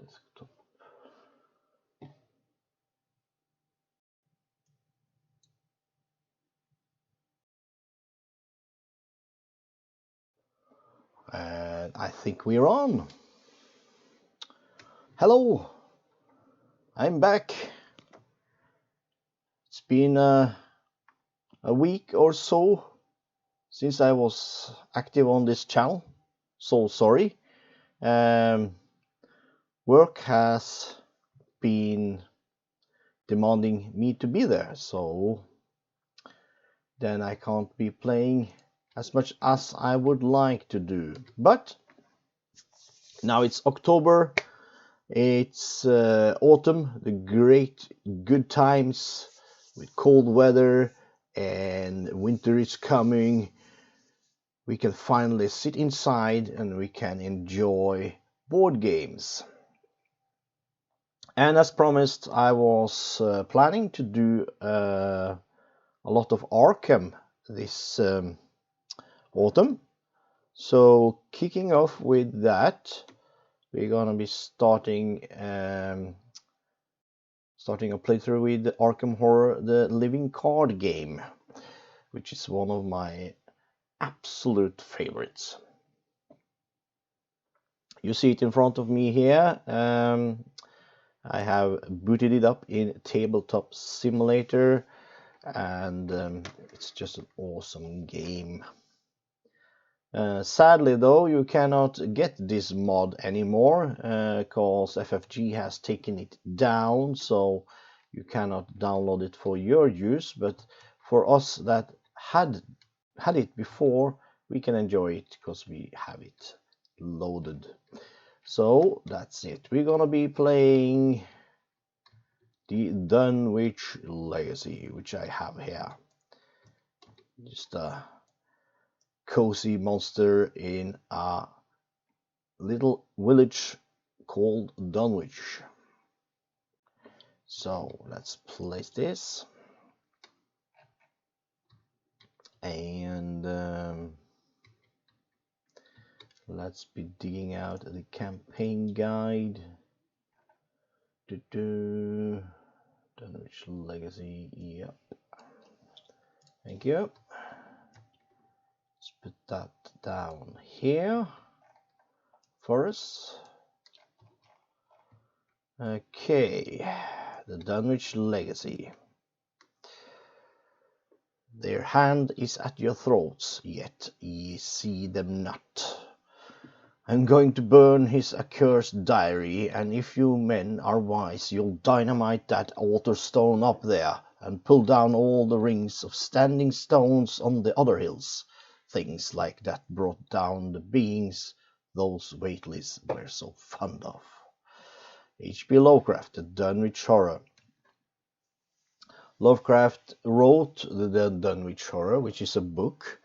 desktop. And I think we're on. Hello, I'm back. It's been a week or so since I was active on this channel. So sorry. Work has been demanding me to be there, so then I can't be playing as much as I would like to do. But now it's October, it's autumn, the great good times with cold weather, and winter is coming. We can finally sit inside and we can enjoy board games. And as promised, I was planning to do a lot of Arkham this autumn. So kicking off with that, we're gonna be starting a playthrough with Arkham Horror, the living card game, which is one of my absolute favorites. You see it in front of me here. I have booted it up in Tabletop Simulator, and it's just an awesome game. Sadly though, you cannot get this mod anymore because FFG has taken it down, so you cannot download it for your use, but for us that had it before, we can enjoy it because we have it loaded. So that's it. We're gonna be playing the Dunwich Legacy, which I have here. Just a cozy monster in a little village called Dunwich. So let's place this, and let's be digging out the campaign guide. Dunwich Legacy, yep. Thank you. Let's put that down here for us. Okay, the Dunwich Legacy. Their hand is at your throats, yet ye see them not. I'm going to burn his accursed diary, and if you men are wise, you'll dynamite that altar stone up there, and pull down all the rings of standing stones on the other hills. Things like that brought down the beings those Whateleys were so fond of. H.P. Lovecraft, the Dunwich Horror. Lovecraft wrote the Dunwich Horror, which is a book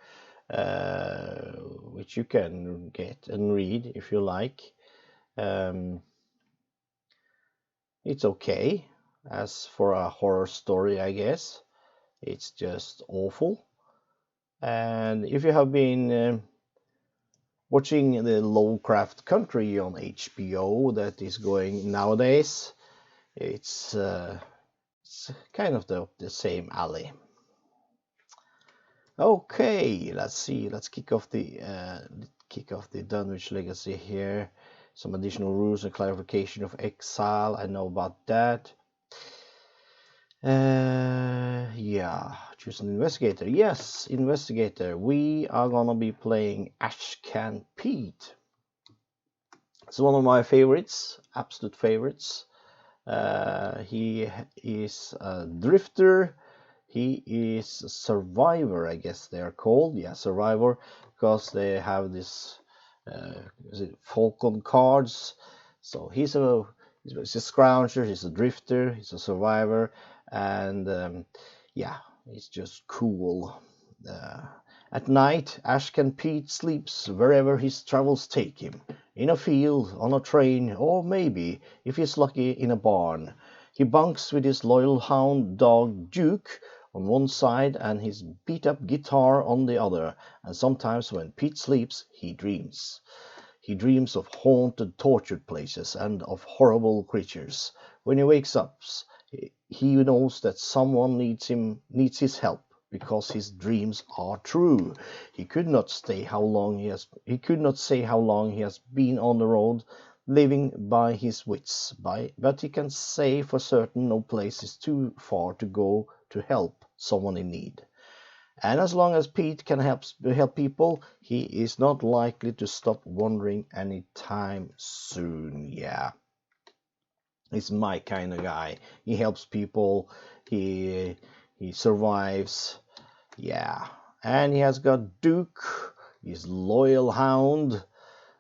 which you can get and read if you like. It's okay as for a horror story, I guess. It's just awful. And if you have been watching the Lovecraft Country on HBO that is going nowadays, it's kind of the same alley. Okay, let's see. Let's kick off the Dunwich Legacy here. Some additional rules and clarification of exile. I know about that. Yeah, choose an investigator. Yes, investigator. We are gonna be playing Ashcan Pete. It's one of my favorites, absolute favorites. He is a drifter. He is a survivor, I guess they are called. Yeah, survivor, because they have this is it Falcon cards. So he's a scrounger, he's a drifter, he's a survivor, and yeah, it's just cool. At night, Ashcan Pete sleeps wherever his travels take him. In a field, on a train, or maybe, if he's lucky, in a barn. He bunks with his loyal hound dog Duke on one side and his beat-up guitar on the other, and sometimes when Pete sleeps, he dreams. He dreams of haunted, tortured places and of horrible creatures. When he wakes up, he knows that someone needs his help, because his dreams are true. He could not say how long he has been on the road, living by his wits, but he can say for certain no place is too far to go to help someone in need. And as long as Pete can help people, he is not likely to stop wandering anytime soon. Yeah, he's my kind of guy. He helps people. He survives. Yeah, and he has got Duke, his loyal hound,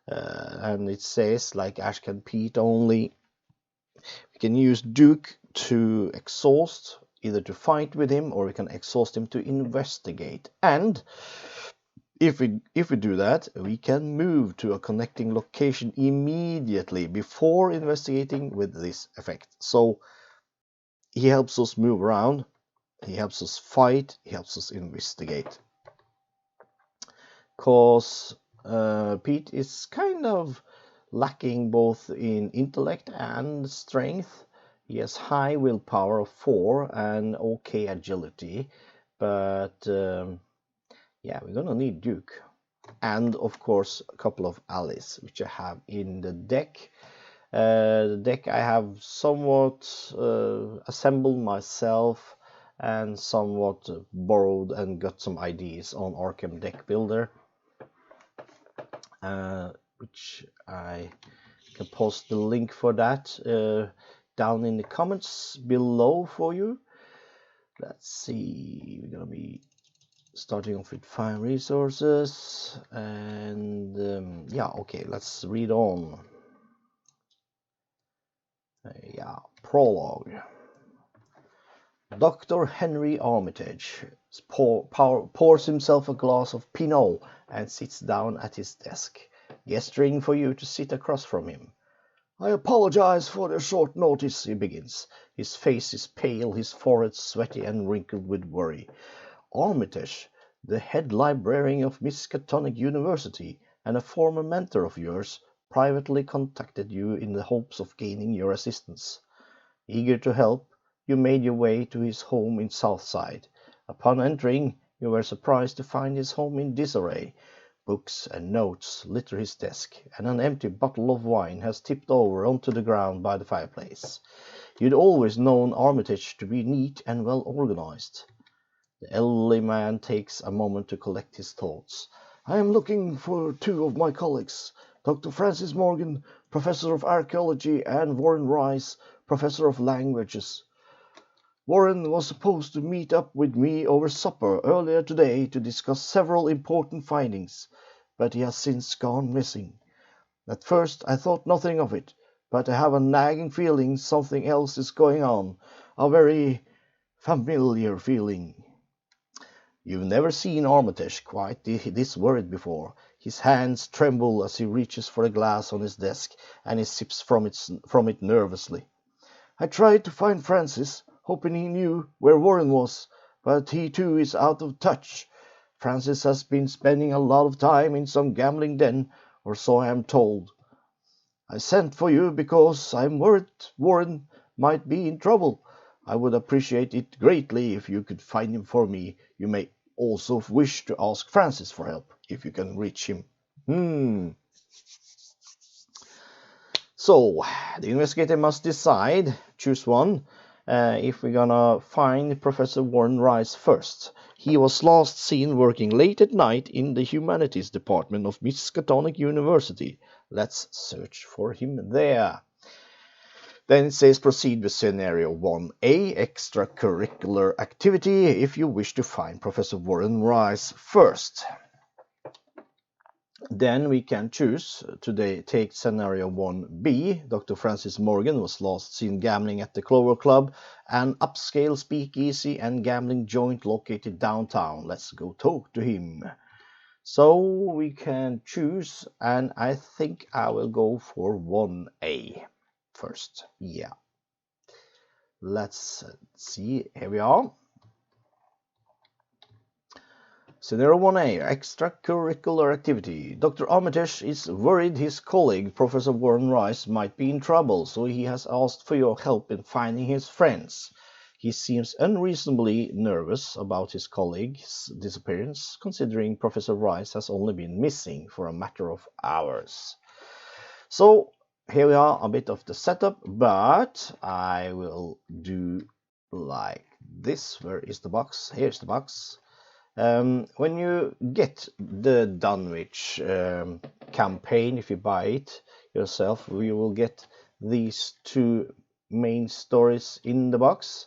and it says, like Ashcan Pete only, we can use Duke to exhaust, either to fight with him, or we can exhaust him to investigate. And if we do that, we can move to a connecting location immediately before investigating with this effect. So he helps us move around, he helps us fight, he helps us investigate. Because Pete is kind of lacking both in intellect and strength. He has high willpower of 4 and okay agility, but yeah, we're gonna need Duke, and of course a couple of allies which I have in the deck. The deck I have somewhat assembled myself and somewhat borrowed and got some ideas on Arkham Deck Builder, which I can post the link for that down in the comments below for you. Let's see, we're gonna be starting off with 5 resources, and yeah, okay, let's read on. Yeah, prologue. Dr. Henry Armitage pours himself a glass of Pinot and sits down at his desk, gesturing for you to sit across from him. I apologize for the short notice, he begins. His face is pale, his forehead sweaty and wrinkled with worry. Armitage, the head librarian of Miskatonic University and a former mentor of yours, privately contacted you in the hopes of gaining your assistance. Eager to help, you made your way to his home in Southside. Upon entering, you were surprised to find his home in disarray. Books and notes litter his desk, and an empty bottle of wine has tipped over onto the ground by the fireplace. You'd always known Armitage to be neat and well organized. The elderly man takes a moment to collect his thoughts. I am looking for 2 of my colleagues, Dr. Francis Morgan, Professor of Archaeology, and Warren Rice, Professor of Languages. Warren was supposed to meet up with me over supper earlier today to discuss several important findings, but he has since gone missing. At first I thought nothing of it, but I have a nagging feeling something else is going on, a very familiar feeling. You've never seen Armitage quite this worried before. His hands tremble as he reaches for a glass on his desk, and he sips from it nervously. I tried to find Francis, hoping he knew where Warren was, but he too is out of touch. Francis has been spending a lot of time in some gambling den, or so I am told. I sent for you because I'm worried Warren might be in trouble. I would appreciate it greatly if you could find him for me. You may also wish to ask Francis for help, if you can reach him. So, the investigator must decide, choose one, if we're gonna find Professor Warren Rice first. He was last seen working late at night in the Humanities Department of Miskatonic University. Let's search for him there. Then it says proceed with scenario 1A, extracurricular activity, if you wish to find Professor Warren Rice first. Then we can choose to take scenario 1B. Dr. Francis Morgan was last seen gambling at the Clover Club, an upscale speakeasy and gambling joint located downtown. Let's go talk to him. So we can choose, and I think I will go for 1A first. Yeah. Let's see. Here we are. Scenario 1A, extracurricular activity. Dr. Armitage is worried his colleague, Professor Warren Rice, might be in trouble, so he has asked for your help in finding his friends. He seems unreasonably nervous about his colleague's disappearance, considering Professor Rice has only been missing for a matter of hours. So, here we are, a bit of the setup, but I will do like this. Where is the box? Here's the box. When you get the Dunwich campaign, if you buy it yourself, you will get these two main stories in the box,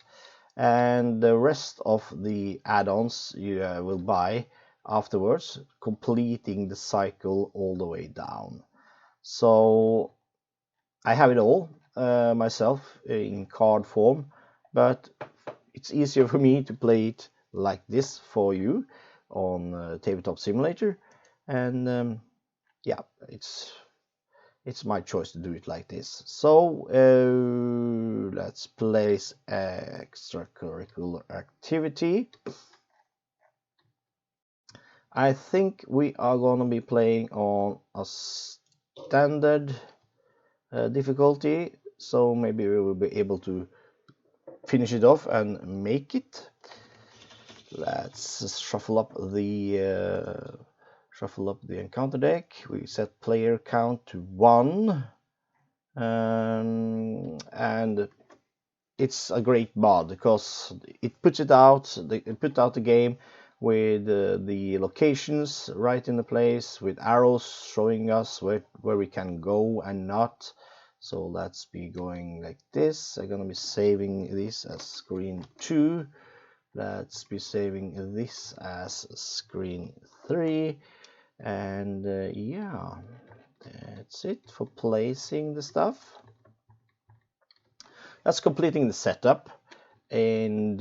and the rest of the add-ons you will buy afterwards, completing the cycle all the way down. So I have it all myself in card form, but it's easier for me to play it like this for you on Tabletop Simulator, and yeah, it's my choice to do it like this. So let's place extracurricular activity. I think we are going to be playing on a standard difficulty, so maybe we will be able to finish it off and make it. Let's shuffle up the encounter deck. We set player count to 1, and it's a great mod because it puts it out. It put out the game with the locations right in the place, with arrows showing us where we can go and not. So let's be going like this. I'm gonna be saving this as screen 2. Let's be saving this as screen 3, and yeah, that's it for placing the stuff. That's completing the setup, and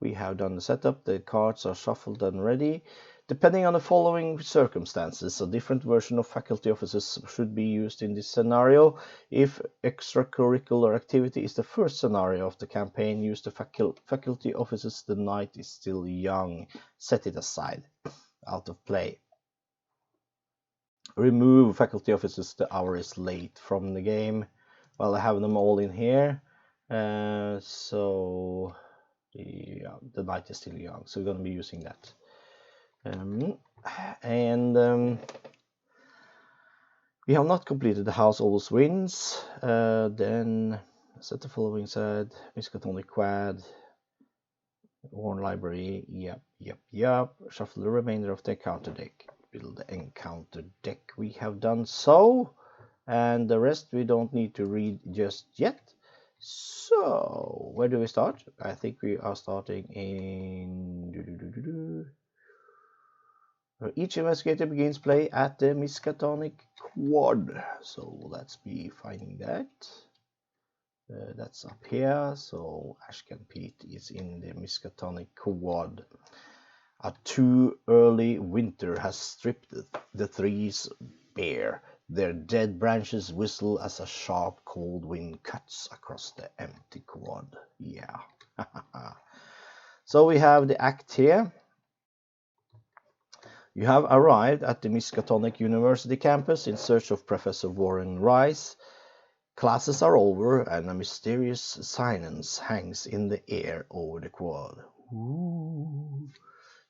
we have done the setup. The cards are shuffled and ready. Depending on the following circumstances, a different version of faculty officers should be used in this scenario. If extracurricular activity is the first scenario of the campaign, use the faculty officers. The night is still young. Set it aside. Out of play. Remove faculty officers. The hour is late from the game. Well, I have them all in here. So yeah, the night is still young. So we're going to be using that. We have not completed the house always wins. Then set the following side: Miskatonic Quad, Worn Library. Yep. Shuffle the remainder of the encounter deck. Build the encounter deck. We have done so, and the rest we don't need to read just yet. So where do we start? I think we are starting in. Each investigator begins play at the Miskatonic Quad. So let's be finding that. That's up here. So Ashcan Pete is in the Miskatonic Quad. A too early winter has stripped the trees bare. Their dead branches whistle as a sharp cold wind cuts across the empty quad. Yeah. So we have the act here. You have arrived at the Miskatonic University campus in search of Professor Warren Rice. Classes are over and a mysterious silence hangs in the air over the quad. Ooh.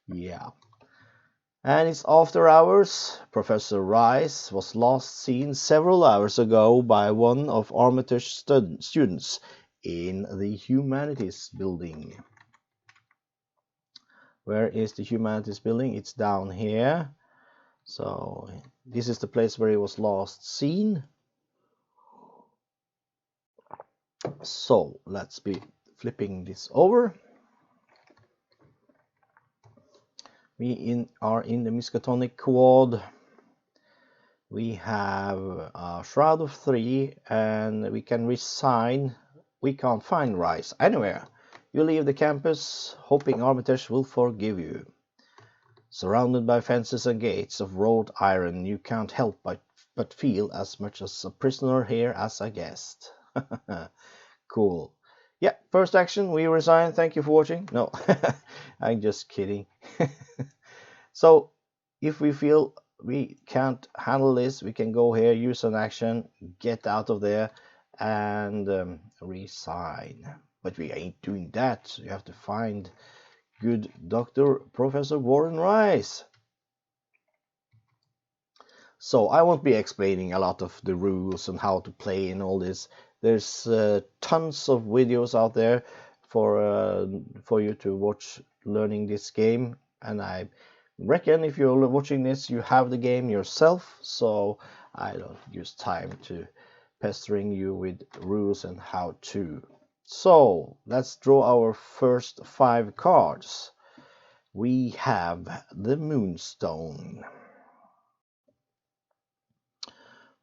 Yeah. And it's after hours. Professor Rice was last seen several hours ago by one of Armitage's students in the Humanities building. Where is the Humanities building? It's down here. So this is the place where he was last seen. So let's be flipping this over. We are in the Miskatonic Quad. We have a Shroud of 3, and we can resign. We can't find Rice anywhere. You leave the campus, hoping Armitage will forgive you. Surrounded by fences and gates of wrought iron, you can't help but feel as much as a prisoner here as a guest. Cool. Yeah, first action, we resign. Thank you for watching. No, I'm just kidding. So if we feel we can't handle this, we can go here, use an action, get out of there, and resign. But we ain't doing that. You have to find good Dr. Professor Warren Rice. So I won't be explaining a lot of the rules and how to play and all this. There's tons of videos out there for you to watch learning this game, and I reckon if you're watching this, you have the game yourself. So I don't use time to pestering you with rules and how to. So let's draw our first 5 cards. We have the Moonstone.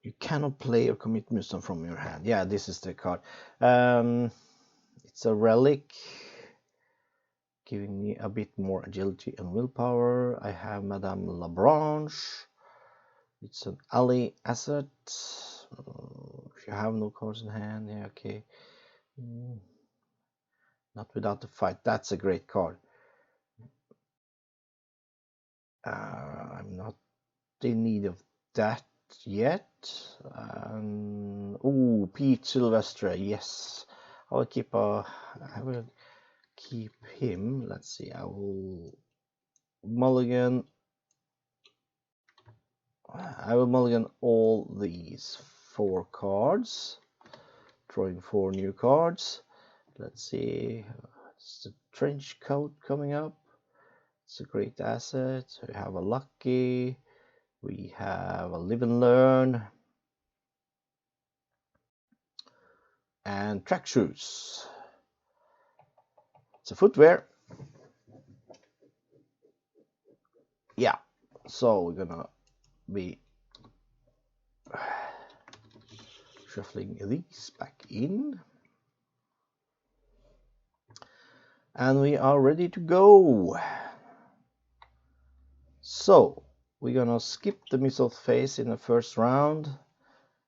You cannot play or commit Moonstone from your hand. Yeah, this is the card. It's a relic, giving me a bit more agility and willpower. I have Madame Labranche. It's an ally asset. If you have no cards in hand, yeah, okay. Not without the fight. That's a great card. I'm not in need of that yet. Oh, Pete Sylvester, yes. I will keep him. Let's see. I will mulligan. I will mulligan all these 4 cards, drawing 4 new cards. Let's see. It's the trench coat coming up. It's a great asset. We have a lucky. We have a live and learn. And track shoes. It's a footwear. Yeah. So we're gonna be shuffling these back in. And we are ready to go. So we're gonna skip the mythos phase in the first round,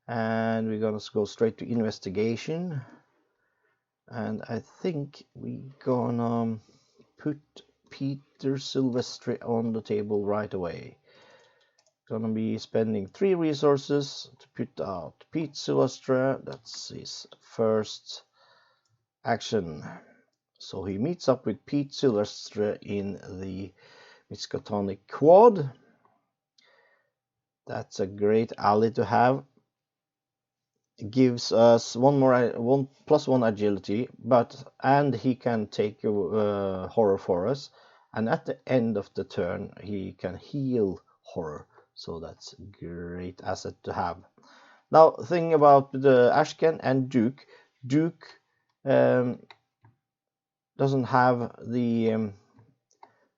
and we're gonna go straight to investigation. And I think we're gonna put Peter Silvestri on the table right away. Gonna be spending 3 resources to put out Pete Silvestre. That's his first action. So he meets up with Pete Silvestre in the Miskatonic Quad. That's a great ally to have. It gives us one plus 1 agility, and he can take horror for us. And at the end of the turn, he can heal horror. So that's a great asset to have. Now, thing about the Ashcan and Duke. Duke doesn't have the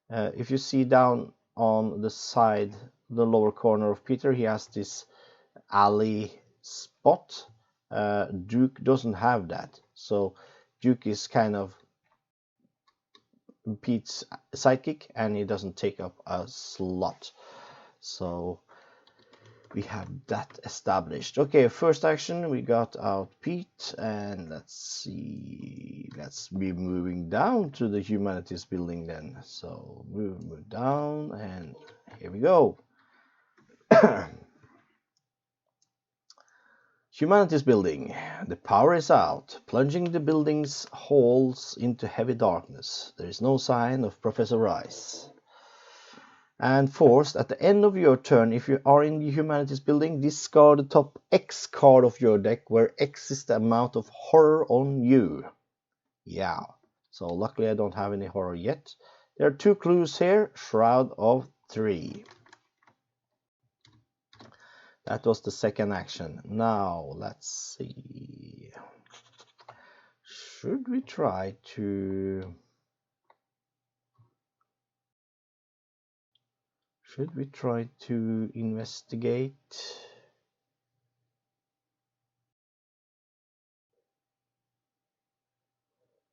if you see down on the side, the lower corner of Peter, he has this alley spot. Duke doesn't have that, so Duke is kind of Pete's sidekick, and he doesn't take up a slot. So we have that established. Okay, first action, we got out Pete, and let's see, let's be moving down to the humanities building then. So move down, and here we go. Humanities building. The power is out, plunging the building's halls into heavy darkness. There is no sign of Professor Rice. And forced, at the end of your turn, if you are in the humanities building, discard the top X card of your deck, where X is the amount of horror on you. Yeah, so luckily I don't have any horror yet. There are 2 clues here. Shroud of 3. That was the second action. Now let's see. Should we try to investigate?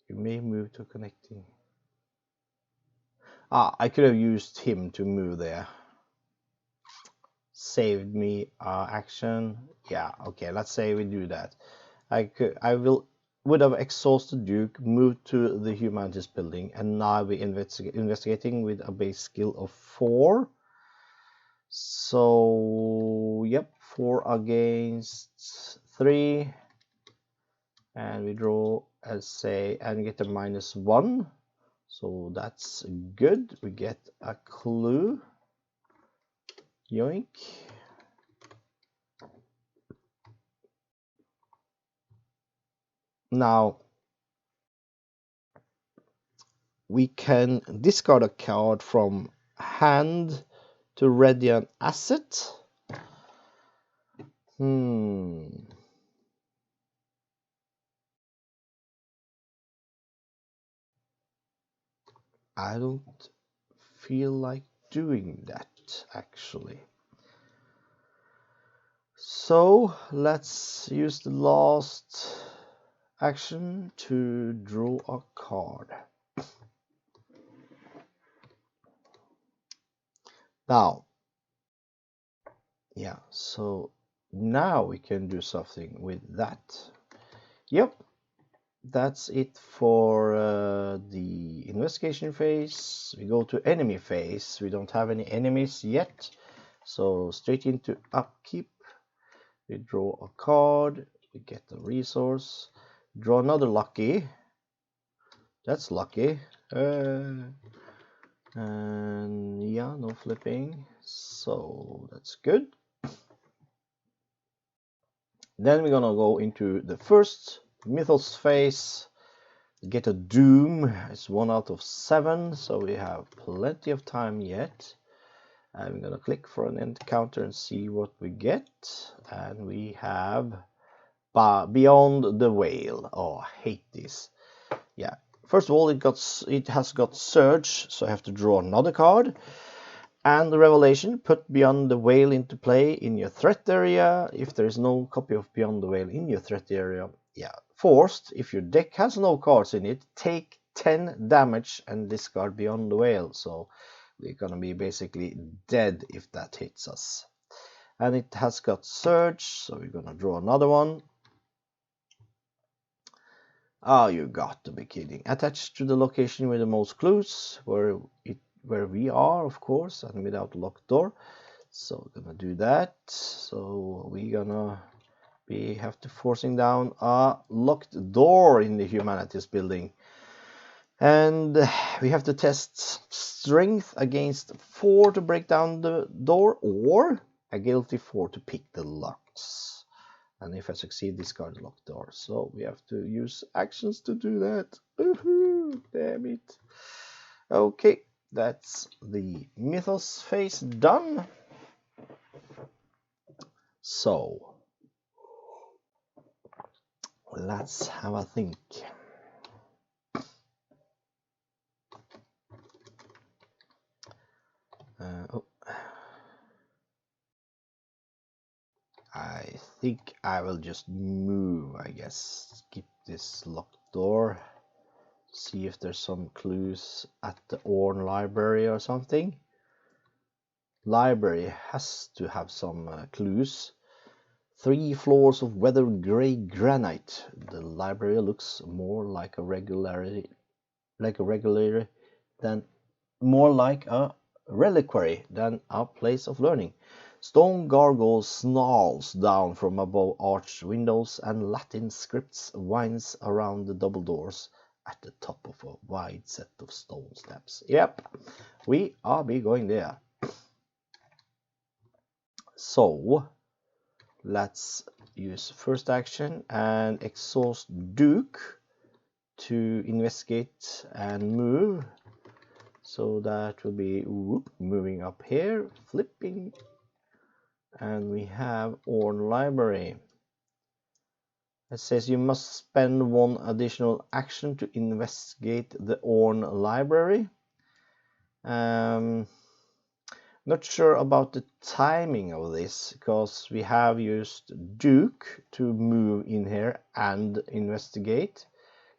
You may move to connecting. I could have used him to move there. Saved me action. Yeah, okay, let's say we do that. I will would have exhausted Duke, moved to the Humanities building, and now we're investigating with a base skill of 4. So, yep, 4 against 3. And we draw, as say, and get a -1. So that's good. We get a clue. Yoink. Now, we can discard a card from hand to ready an asset. I don't feel like doing that, actually. So let's use the last action to draw a card. Now, yeah, so now we can do something with that. Yep, that's it for the investigation phase. We go to enemy phase. We don't have any enemies yet, so straight into upkeep. We draw a card, we get the resource, draw another lucky. That's lucky. And yeah, no flipping, so that's good. Then we're gonna go into the first mythos phase, get a doom. It's 1 out of 7, so we have plenty of time yet. I'm gonna click for an encounter and see what we get, and we have Beyond the Whale. Oh, I hate this. Yeah, first of all, it has got Surge, so I have to draw another card. And the Revelation, put Beyond the Whale into play in your threat area. If there is no copy of Beyond the Whale in your threat area, yeah, forced. If your deck has no cards in it, take 10 damage and discard Beyond the Whale. So we're gonna be basically dead if that hits us. And it has got Surge, so we're gonna draw another one. Oh, you got to be kidding. Attached to the location with the most clues, where we are, of course, and without locked door. So we're gonna do that. So we're gonna have to forcing down a locked door in the Humanities building. And we have to test strength against 4 to break down the door, or a guilty 4 to pick the locks. And if I succeed, discard the locked door. So we have to use actions to do that. Damn it. Okay, that's the mythos phase done. So let's have a think. I think I will just move, I guess. Skip this locked door. See if there's some clues at the Orn library or something. Library has to have some clues. 3 floors of weathered gray granite. The library looks more like a reliquary than a place of learning. Stone gargoyle snarls down from above arched windows, and Latin scripts winds around the double doors at the top of a wide set of stone steps. Yep, we are going there. So let's use first action and exhaust Duke to investigate and move. So that will be moving up here, flipping. And we have Orn Library. It says you must spend 1 additional action to investigate the Orn Library. Not sure about the timing of this, because we have used Duke to move in here and investigate.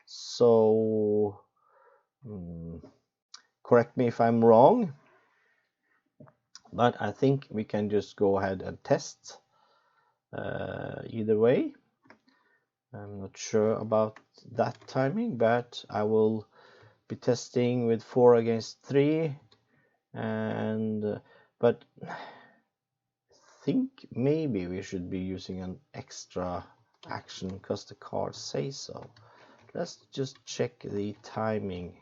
So correct me if I'm wrong, but I think we can just go ahead and test either way. I'm not sure about that timing, but I will be testing with 4 against 3, and but I think maybe we should be using an extra action because the cards say so. Let's just check the timing.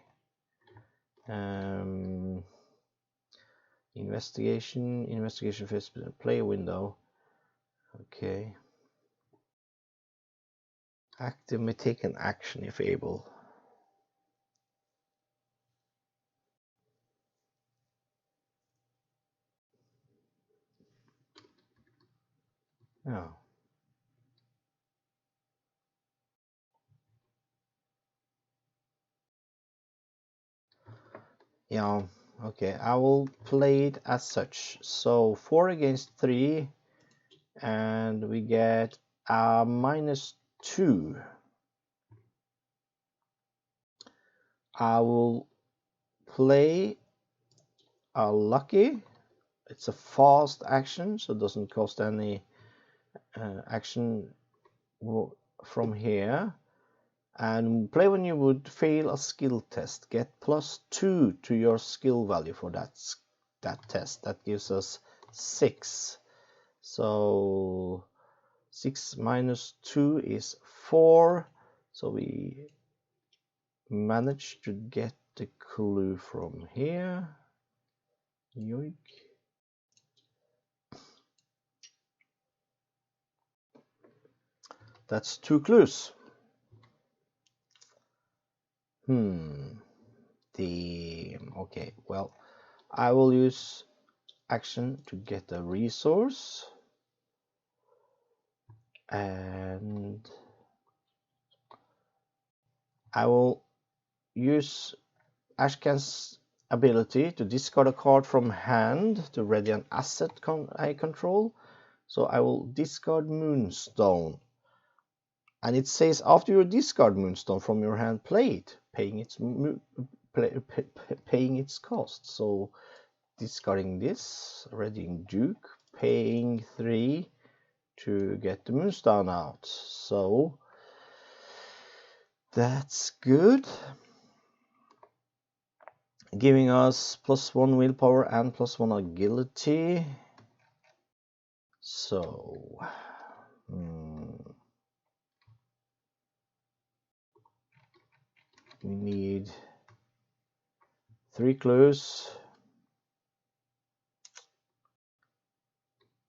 Investigation phase, play window. Okay. Active may take an action if able. Oh. Yeah, okay, I will play it as such. So 4 against 3, and we get a -2. I will play a lucky. It's a fast action, so it doesn't cost any action from here. And play when you would fail a skill test. Get +2 to your skill value for that test. That gives us 6. So 6 minus 2 is 4. So we managed to get the clue from here. Yoink. That's 2 clues. Okay, well, I will use action to get a resource, and I will use Ashkan's ability to discard a card from hand to ready an asset I control. So I will discard Moonstone, and it says after you discard Moonstone from your hand, play it, paying its cost. So discarding this, readying Duke, paying 3 to get the Moonstone out. So that's good, giving us +1 willpower and +1 agility. So we need 3 clues.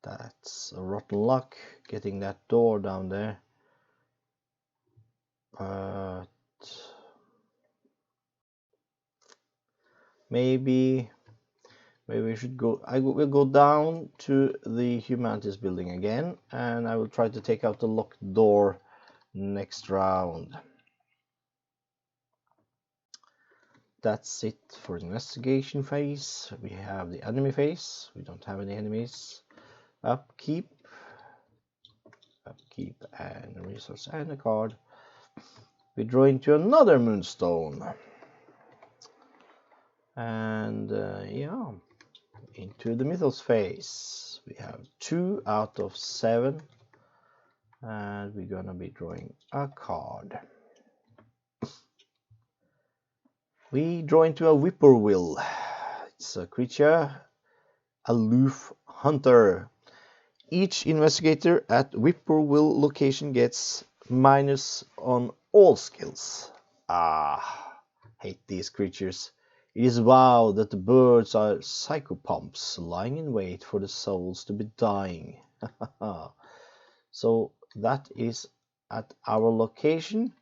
That's a rotten luck getting that door down there. But maybe we should go. I will go down to the Humanities building again, and I will try to take out the locked door next round. That's it for the investigation phase. We have the enemy phase. We don't have any enemies. Upkeep, and a resource and a card. We draw into another Moonstone, and yeah, into the Mythos phase. We have 2 out of 7, and we're gonna be drawing a card. We draw into a Whippoorwill. It's a creature, aloof hunter. Each investigator at Whippoorwill location gets minus on all skills. Hate these creatures. It is vowed that the birds are psychopomps lying in wait for the souls to be dying. So that is at our location,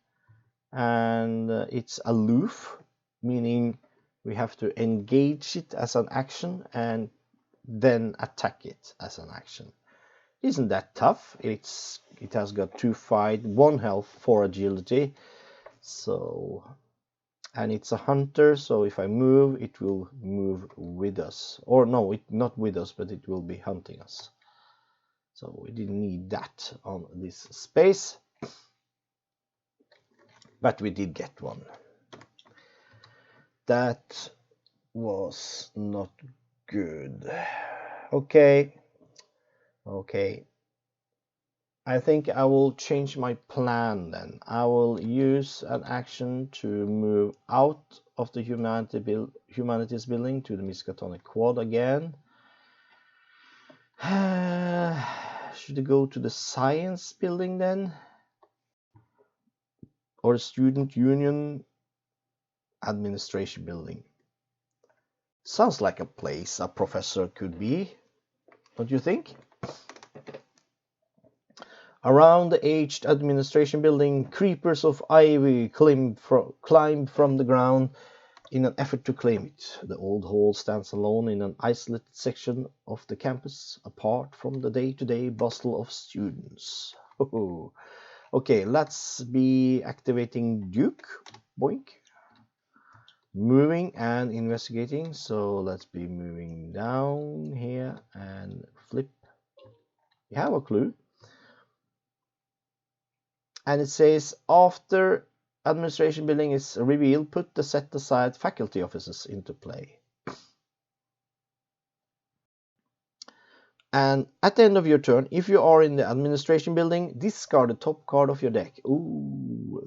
and it's aloof, meaning we have to engage it as an action and then attack it as an action. Isn't that tough? It has got 2 fight, 1 health, 4 agility. So, and it's a hunter, so if I move, it will move with us. Or no, not with us, but it will be hunting us. So we didn't need that on this space, but we did get one. That was not good. Okay. I think I will change my plan then. I will use an action to move out of the humanities building to the Miskatonic Quad again. Should I go to the science building then? Or the student union administration building? Sounds like a place a professor could be, don't you think? Around the aged administration building, creepers of ivy climbed from the ground in an effort to claim it. The old hall stands alone in an isolated section of the campus, apart from the day-to-day bustle of students. Okay, let's be activating Duke. Boink. Moving and investigating. So let's be moving down here and flip. You have a clue. And it says, after administration building is revealed, put the set aside faculty offices into play. And at the end of your turn, if you are in the administration building, discard the top card of your deck. Ooh,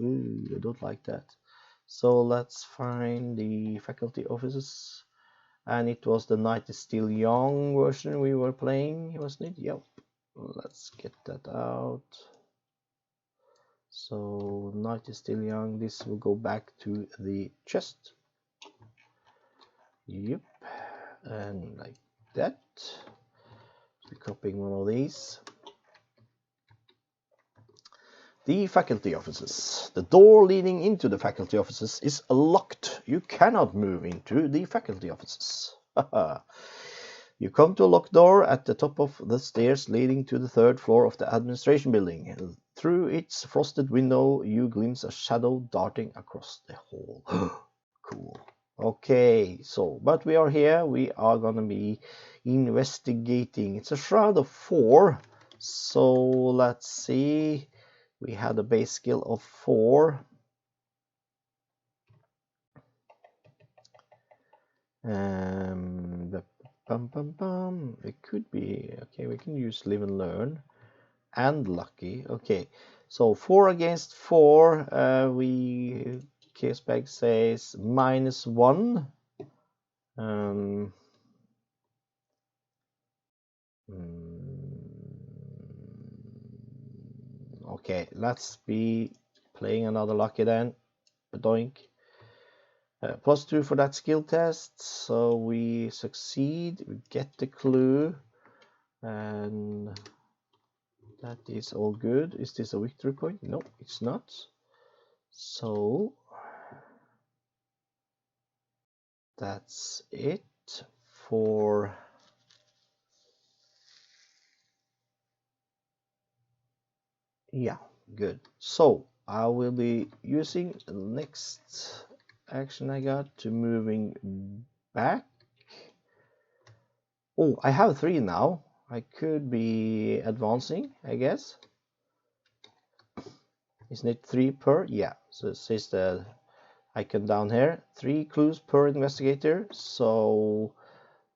I don't like that. So let's find the faculty offices. And it was the Night is Still Young version we were playing, wasn't it? Yep. Let's get that out. So Night is Still Young. This will go back to the chest. Yep. And like that. We're copying one of these. The faculty offices. The door leading into the faculty offices is locked. You cannot move into the faculty offices. You come to a locked door at the top of the stairs leading to the third floor of the administration building. Through its frosted window, you glimpse a shadow darting across the hall. Cool. Okay, so, but we are here. We are gonna be investigating. It's a shroud of 4. So let's see. We had a base skill of 4. It could be, okay, we can use live and learn and lucky. Okay, so 4 against 4. Casebag says -1. Okay, let's be playing another lucky then. Doink. +2 for that skill test, so we succeed. We get the clue, and that is all good. Is this a victory point? No, it's not. So that's it for yeah, good. So I will be using the next action I got to moving back. Oh, I have 3 now. I could be advancing, I guess. Isn't it 3 per? Yeah, so it says the icon down here, 3 clues per investigator. So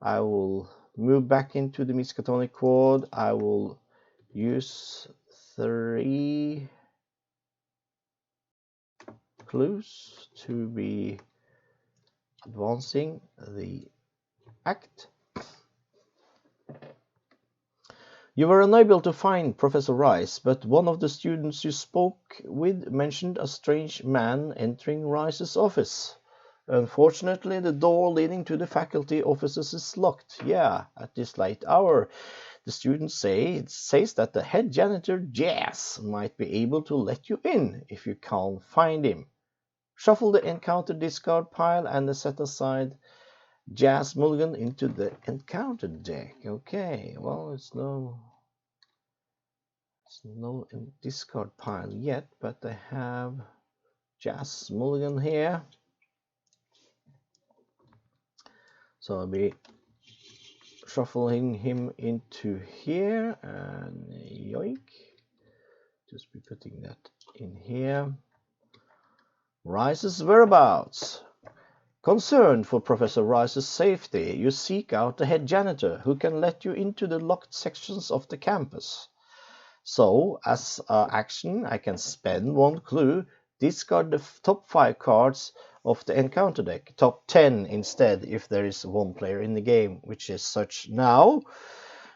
I will move back into the Miskatonic Quad. I will use 3 clues to be advancing the act. You were unable to find Professor Rice, but one of the students you spoke with mentioned a strange man entering Rice's office. Unfortunately, the door leading to the faculty offices is locked. Yeah, at this late hour. The students says that the head janitor, Jazz, might be able to let you in if you can't find him. Shuffle the encounter discard pile and set aside Jazz Mulligan into the encounter deck. Okay, well, it's no discard pile yet, but I have Jazz Mulligan here. So I'll be shuffling him into here, and yoink. Just be putting that in here. Rice's whereabouts. Concerned for Professor Rice's safety, you seek out the head janitor, who can let you into the locked sections of the campus. So as action, I can spend 1 clue, discard the top 5 cards of the encounter deck, top 10 instead if there is 1 player in the game, which is such now.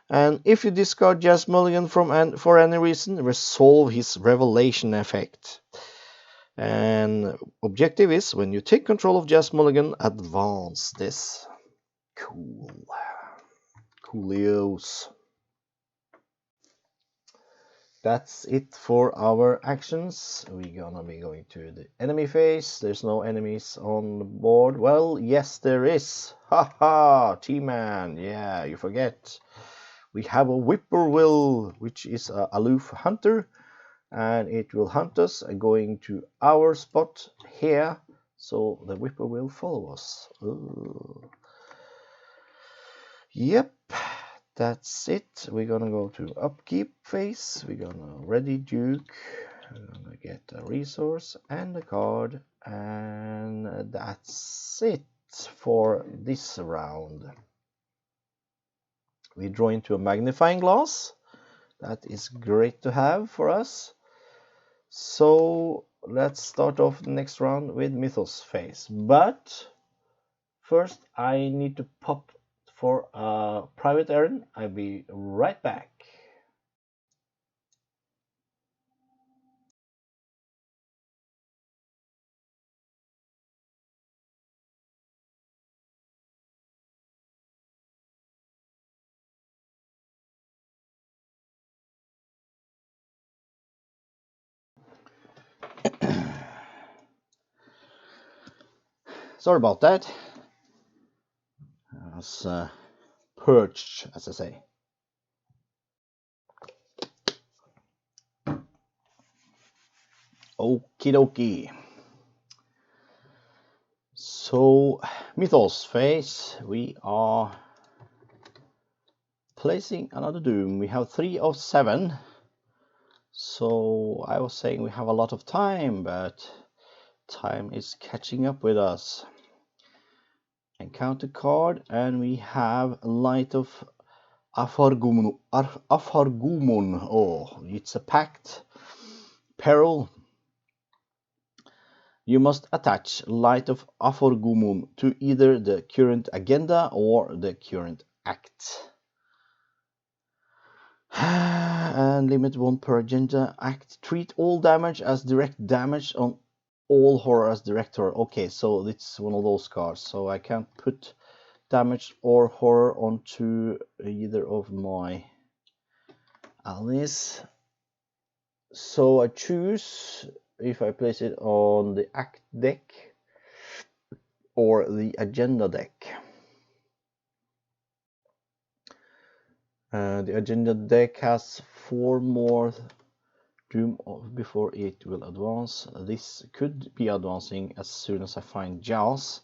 And if you discard Jazz Mulligan for any reason, resolve his revelation effect. And objective is, when you take control of Jazz Mulligan, advance this. Cool. Coolios. That's it for our actions. We're gonna be going to the enemy phase. There's no enemies on the board. Well, yes, there is. Haha, T-Man. Yeah, you forget. We have a Whippoorwill, which is an aloof hunter, and it will hunt us going to our spot here. So the Whippoorwill follow us. Ooh. Yep. That's it. We're gonna go to upkeep phase. We're gonna ready Duke. We're gonna get a resource and a card, and that's it for this round. We draw into a magnifying glass. That is great to have for us. So let's start off the next round with Mythos phase. But first I need to pop for a private errand. I'll be right back. Sorry about that. I was perched, as I say. Okie dokie. So, Mythos phase, we are placing another Doom. We have 3 of 7. So, I was saying we have a lot of time, but time is catching up with us. Encounter card, and we have Light of Afargumon. Oh, it's a pact. Peril. You must attach Light of Afargumon to either the current agenda or the current act. And limit 1 per agenda act. Treat all damage as direct damage on all horror as director. Okay, so it's one of those cards. So I can't put damage or horror onto either of my allies. So I choose if I place it on the act deck or the agenda deck. The agenda deck has 4 more Doom before it will advance. This could be advancing as soon as I find Jazz,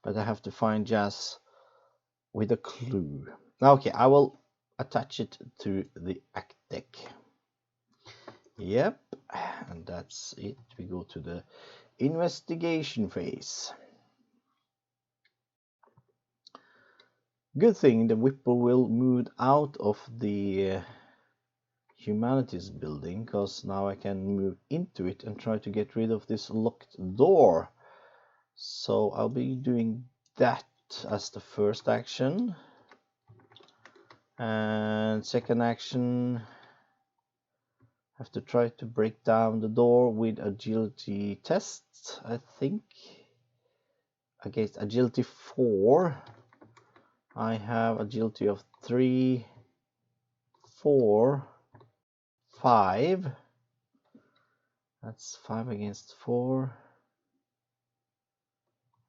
but I have to find Jazz with a clue. Okay, I will attach it to the act deck. Yep, and that's it. We go to the investigation phase. Good thing the Whippoorwill moved out of the humanities building, because now I can move into it and try to get rid of this locked door. So I'll be doing that as the first action, and second action, have to try to break down the door with agility test. I think against agility 4 I have agility of 3, 4, 5. That's 5 against 4.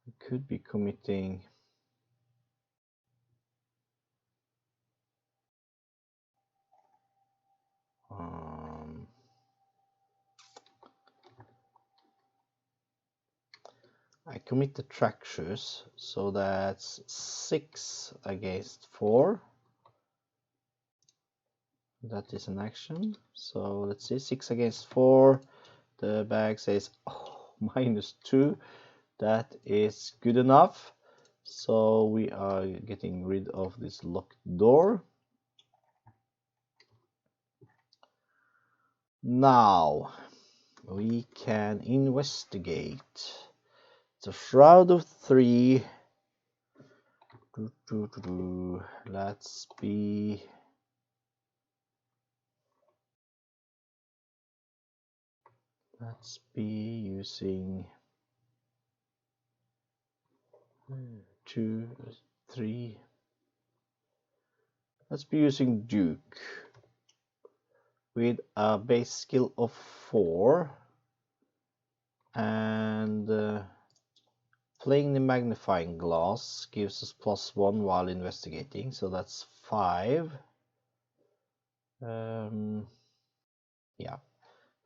I could be committing I commit the tractors, so that's 6 against 4. That is an action. So let's see, 6 against 4. The bag says -2. That is good enough. So we are getting rid of this locked door. Now we can investigate. It's a Shroud of 3. Let's be using 2, 3. Let's be using Duke with a base skill of 4 and playing the magnifying glass gives us +1 while investigating, so that's 5. Yeah,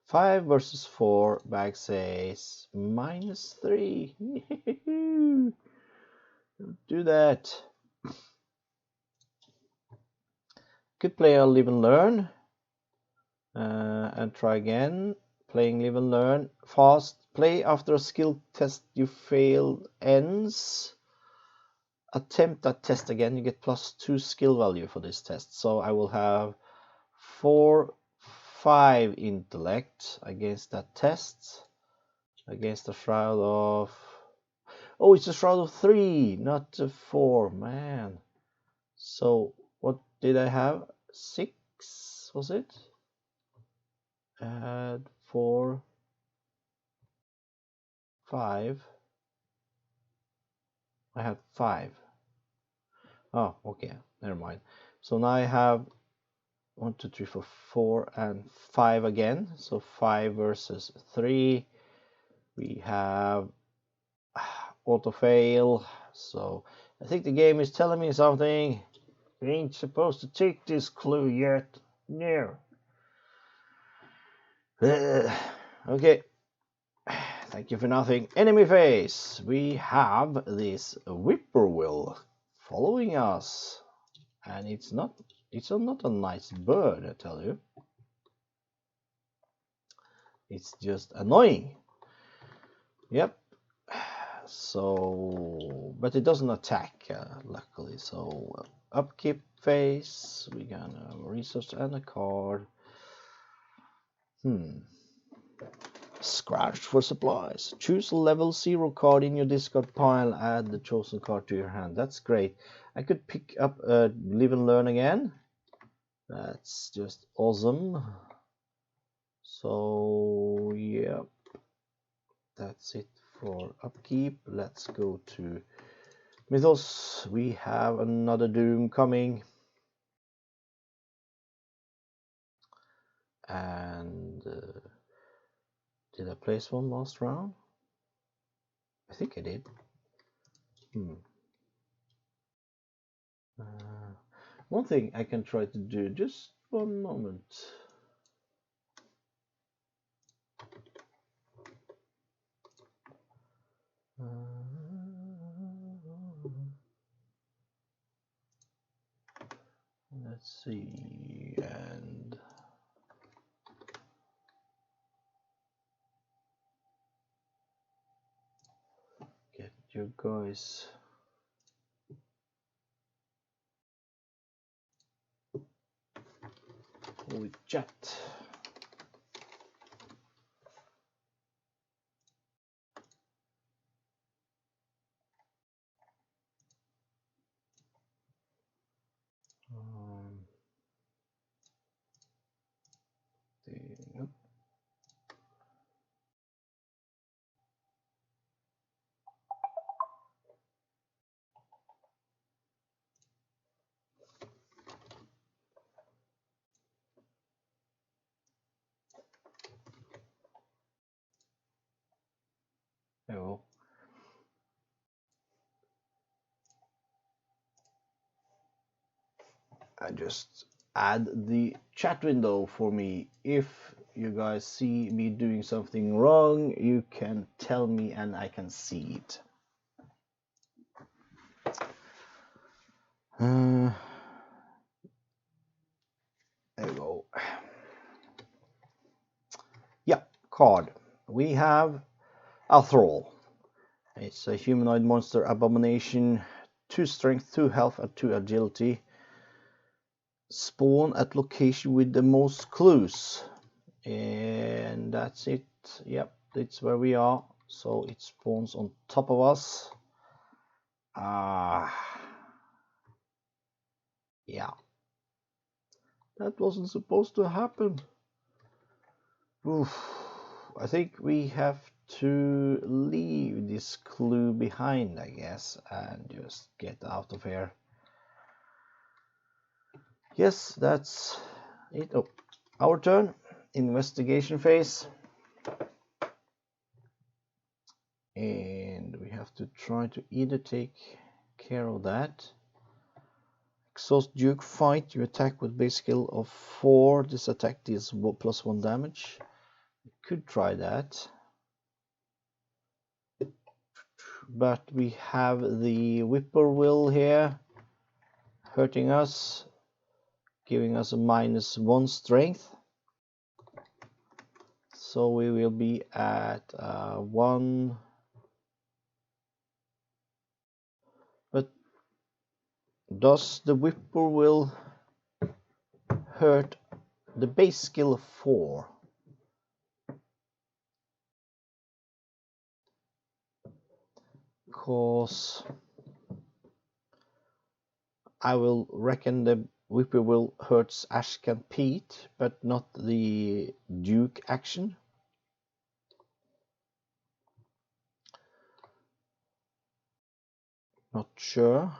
5 versus 4. Bag says -3. Don't do that. Could play a live and learn and try again. Playing live and learn. Fast play after a skill test you fail ends. Attempt that test again. You get +2 skill value for this test. So I will have 4, 5 intellect against that test. Against a Shroud of... Oh, it's a Shroud of 3, not a 4, man. So what did I have? 6, was it? Add 4, 5. I had 5. Oh, okay, never mind. So now I have 1, 2, 3, 4, 4 and 5 again. So 5 versus 3. We have auto fail. So I think the game is telling me something. You ain't supposed to take this clue yet. No. Okay. Thank you for nothing. Enemy phase. We have this whippoorwill following us, and it's not a nice bird, I tell you. It's just annoying. Yep. So, but it doesn't attack, luckily. So upkeep phase. We got a resource and a card. Scratch for supplies. Choose a level 0 card in your discard pile. Add the chosen card to your hand. That's great. I could pick up live and learn again. That's just awesome. So yeah, that's it for upkeep. Let's go to Mythos. We have another Doom coming. And did I place one last round? I think I did. One thing I can try to do, just one moment. Let's see, and get you guys with chat. Oh. I just add the chat window for me. If you guys see me doing something wrong, you can tell me and I can see it. There we go. Yeah, card. We have a Thrall. It's a humanoid monster abomination. 2 strength, 2 health, and 2 agility. Spawn at location with the most clues. And that's it. Yep, that's where we are. So it spawns on top of us. Yeah, that wasn't supposed to happen. Oof. I think we have to leave this clue behind, I guess, and just get out of here. Yes, that's it. Oh, our turn. Investigation phase. And we have to try to either take care of that. Exhaust Duke fight. You attack with base skill of 4. This attack deals +1 damage. We could try that. But we have the Whippoorwill here hurting us, giving us a -1 strength. So we will be at 1. But does the Whippoorwill hurt the base skill of 4? Because I will reckon the Whippoorwill hurts Ashcan Pete, but not the Duke action. Not sure.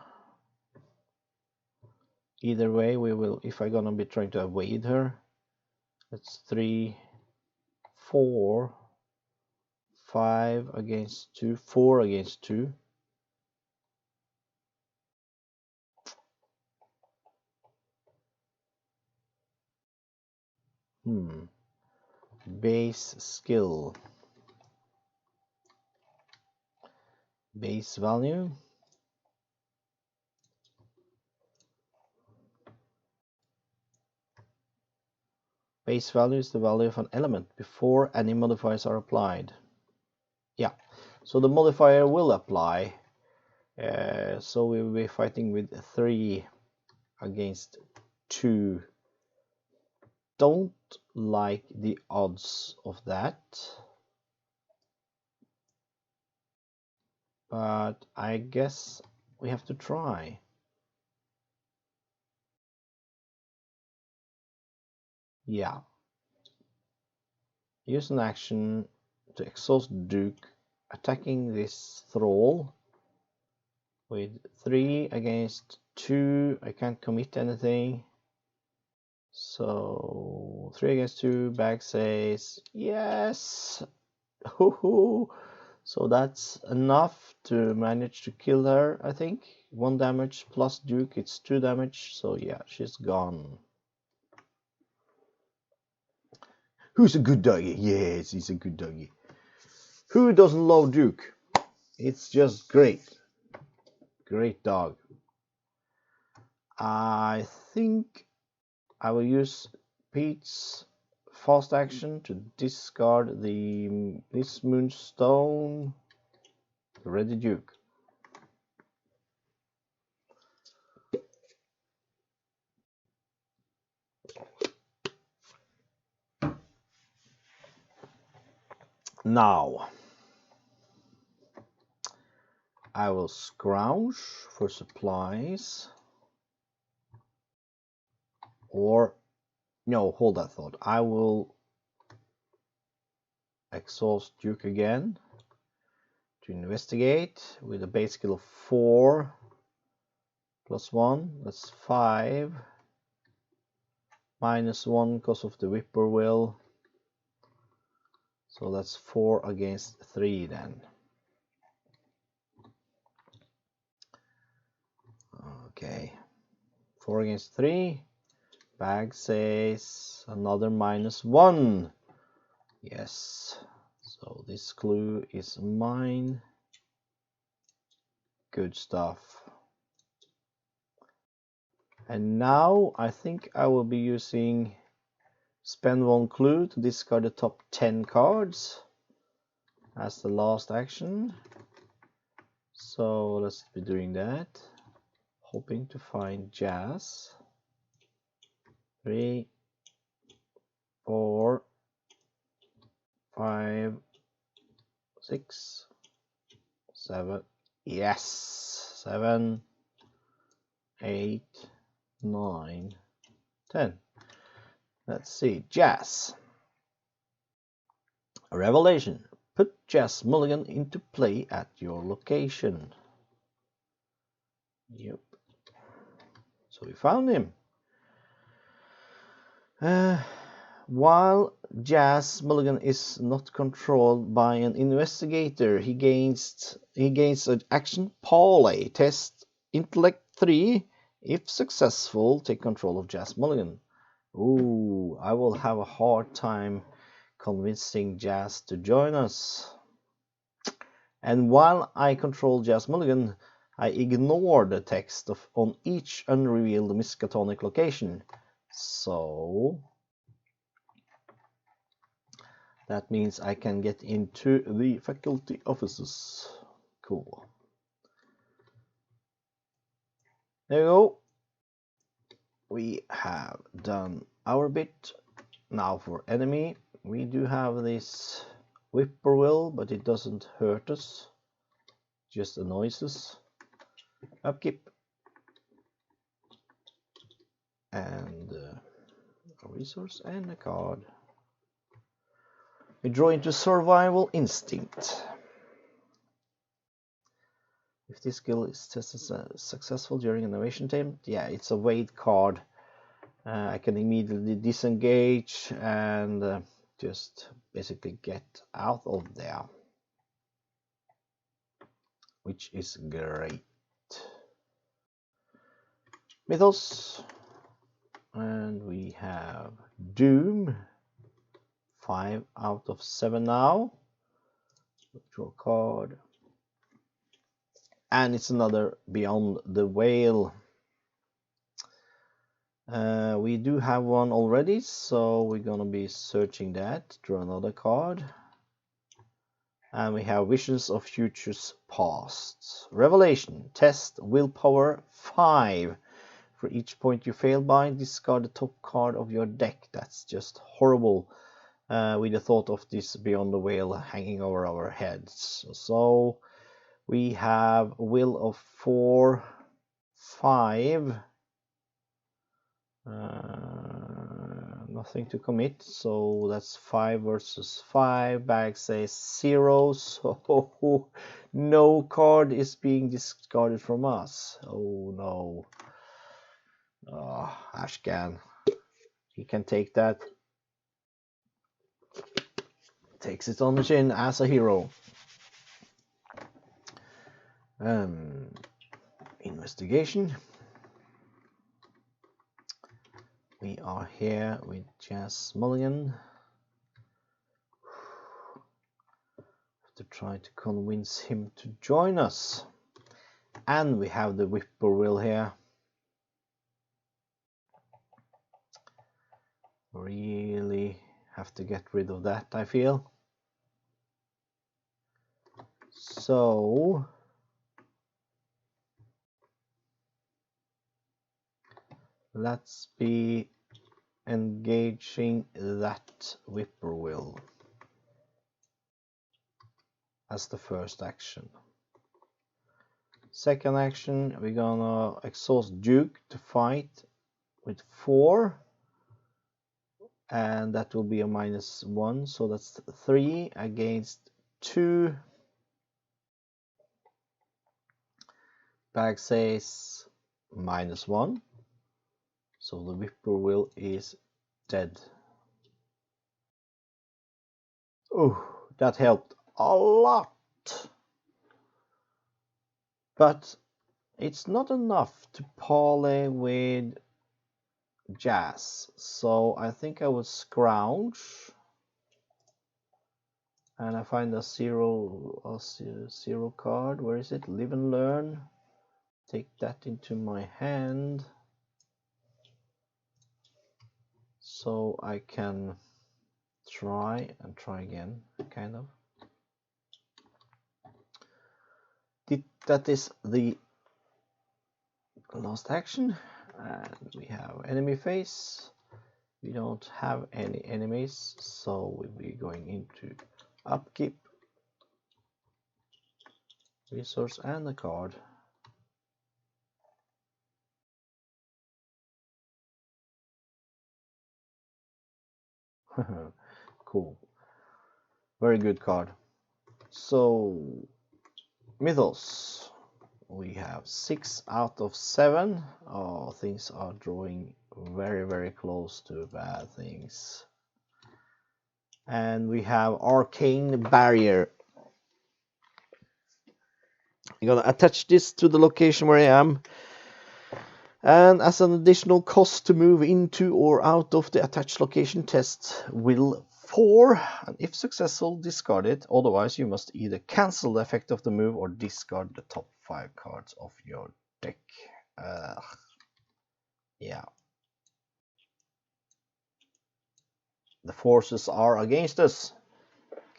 Either way, we will, if I'm gonna be trying to evade her, that's 3, 4, 5 against 2, 4 against 2. Base skill. Base value. Base value is the value of an element before any modifiers are applied. Yeah, so the modifier will apply. So we will be fighting with 3 against 2. Don't like the odds of that, but I guess we have to try. Yeah. Use an action to exhaust Duke, attacking this thrall with 3 against 2. I can't commit anything. So 3 against 2, bag says yes. So that's enough to manage to kill her, I think. 1 damage plus Duke, it's 2 damage. So yeah, she's gone. Who's a good doggy? Yes, he's a good doggy. Who doesn't love Duke? It's just great. Great dog. I think I will use Pete's fast action to discard this Moonstone. Ready, Duke. Now I will scrounge for supplies, or no, hold that thought. I will exhaust Duke again to investigate with a base skill of 4 +1, that's 5, -1 because of the Whippoorwill, so that's 4 against 3 then. Okay, 4 against 3. Bag says another -1. Yes, so this clue is mine. Good stuff. And now I think I will be using spend 1 clue to discard the top 10 cards as the last action. So let's be doing that. Hoping to find Jazz. 3, 4, 5, 6, 7. Yes, 7, 8, 9, 10. Let's see. Jazz. Revelation. Put Jazz Mulligan into play at your location. Yep. So we found him. While Jazz Mulligan is not controlled by an investigator, he gains an action parlay test, intellect 3. If successful, take control of Jazz Mulligan. Ooh, I will have a hard time convincing Jazz to join us. And while I control Jazz Mulligan, I ignore the text on each unrevealed Miskatonic location. So that means I can get into the faculty offices. Cool. There we go. We have done our bit. Now for enemy, we do have this whippoorwill, but it doesn't hurt us, just annoys us. Upkeep. And a resource and a card. We draw into Survival Instinct. If this skill is tested successful during an innovation attempt, yeah, it's a wait card. I can immediately disengage and just basically get out of there, which is great. Mythos, and we have Doom. 5 out of 7 now. Draw a card. And it's another Beyond the Veil. We do have one already, so we're gonna be searching that. Draw another card. And we have Visions of Futures Past. Revelation. Test willpower 5. For each point you fail by, discard the top card of your deck. That's just horrible. With the thought of this Beyond the Veil hanging over our heads. So we have a will of 4, 5. Nothing to commit, so that's 5 versus 5. Bag says 0, so no card is being discarded from us. Oh no. Ashcan, he can take that. Takes it on the chin as a hero. Investigation. We are here with Jazz Mulligan. Have to try to convince him to join us. And we have the whippoorwill here. Really have to get rid of that, I feel. So let's be engaging that whippoorwill as the first action. Second action, we're gonna exhaust Duke to fight with 4. And that will be a -1, so that's 3 against 2. Bag says -1, so the whippoorwill is dead. Oh, that helped a lot, but it's not enough to parlay with Jazz, so I think I would scrounge, and I find a zero card. Where is it? Live and Learn. Take that into my hand, so I can try and try again, kind of. That is the last action. And we have enemy face. We don't have any enemies, so we'll be going into upkeep, resource, and a card. Cool. Very good card. So, Mythos. We have 6 out of 7. Oh, things are drawing very, very close to bad things. And we have Arcane Barrier. I'm gonna attach this to the location where I am. And as an additional cost to move into or out of the attached location, test will 4, and if successful, discard it. Otherwise, you must either cancel the effect of the move or discard the top 5 cards of your deck. Yeah. The forces are against us.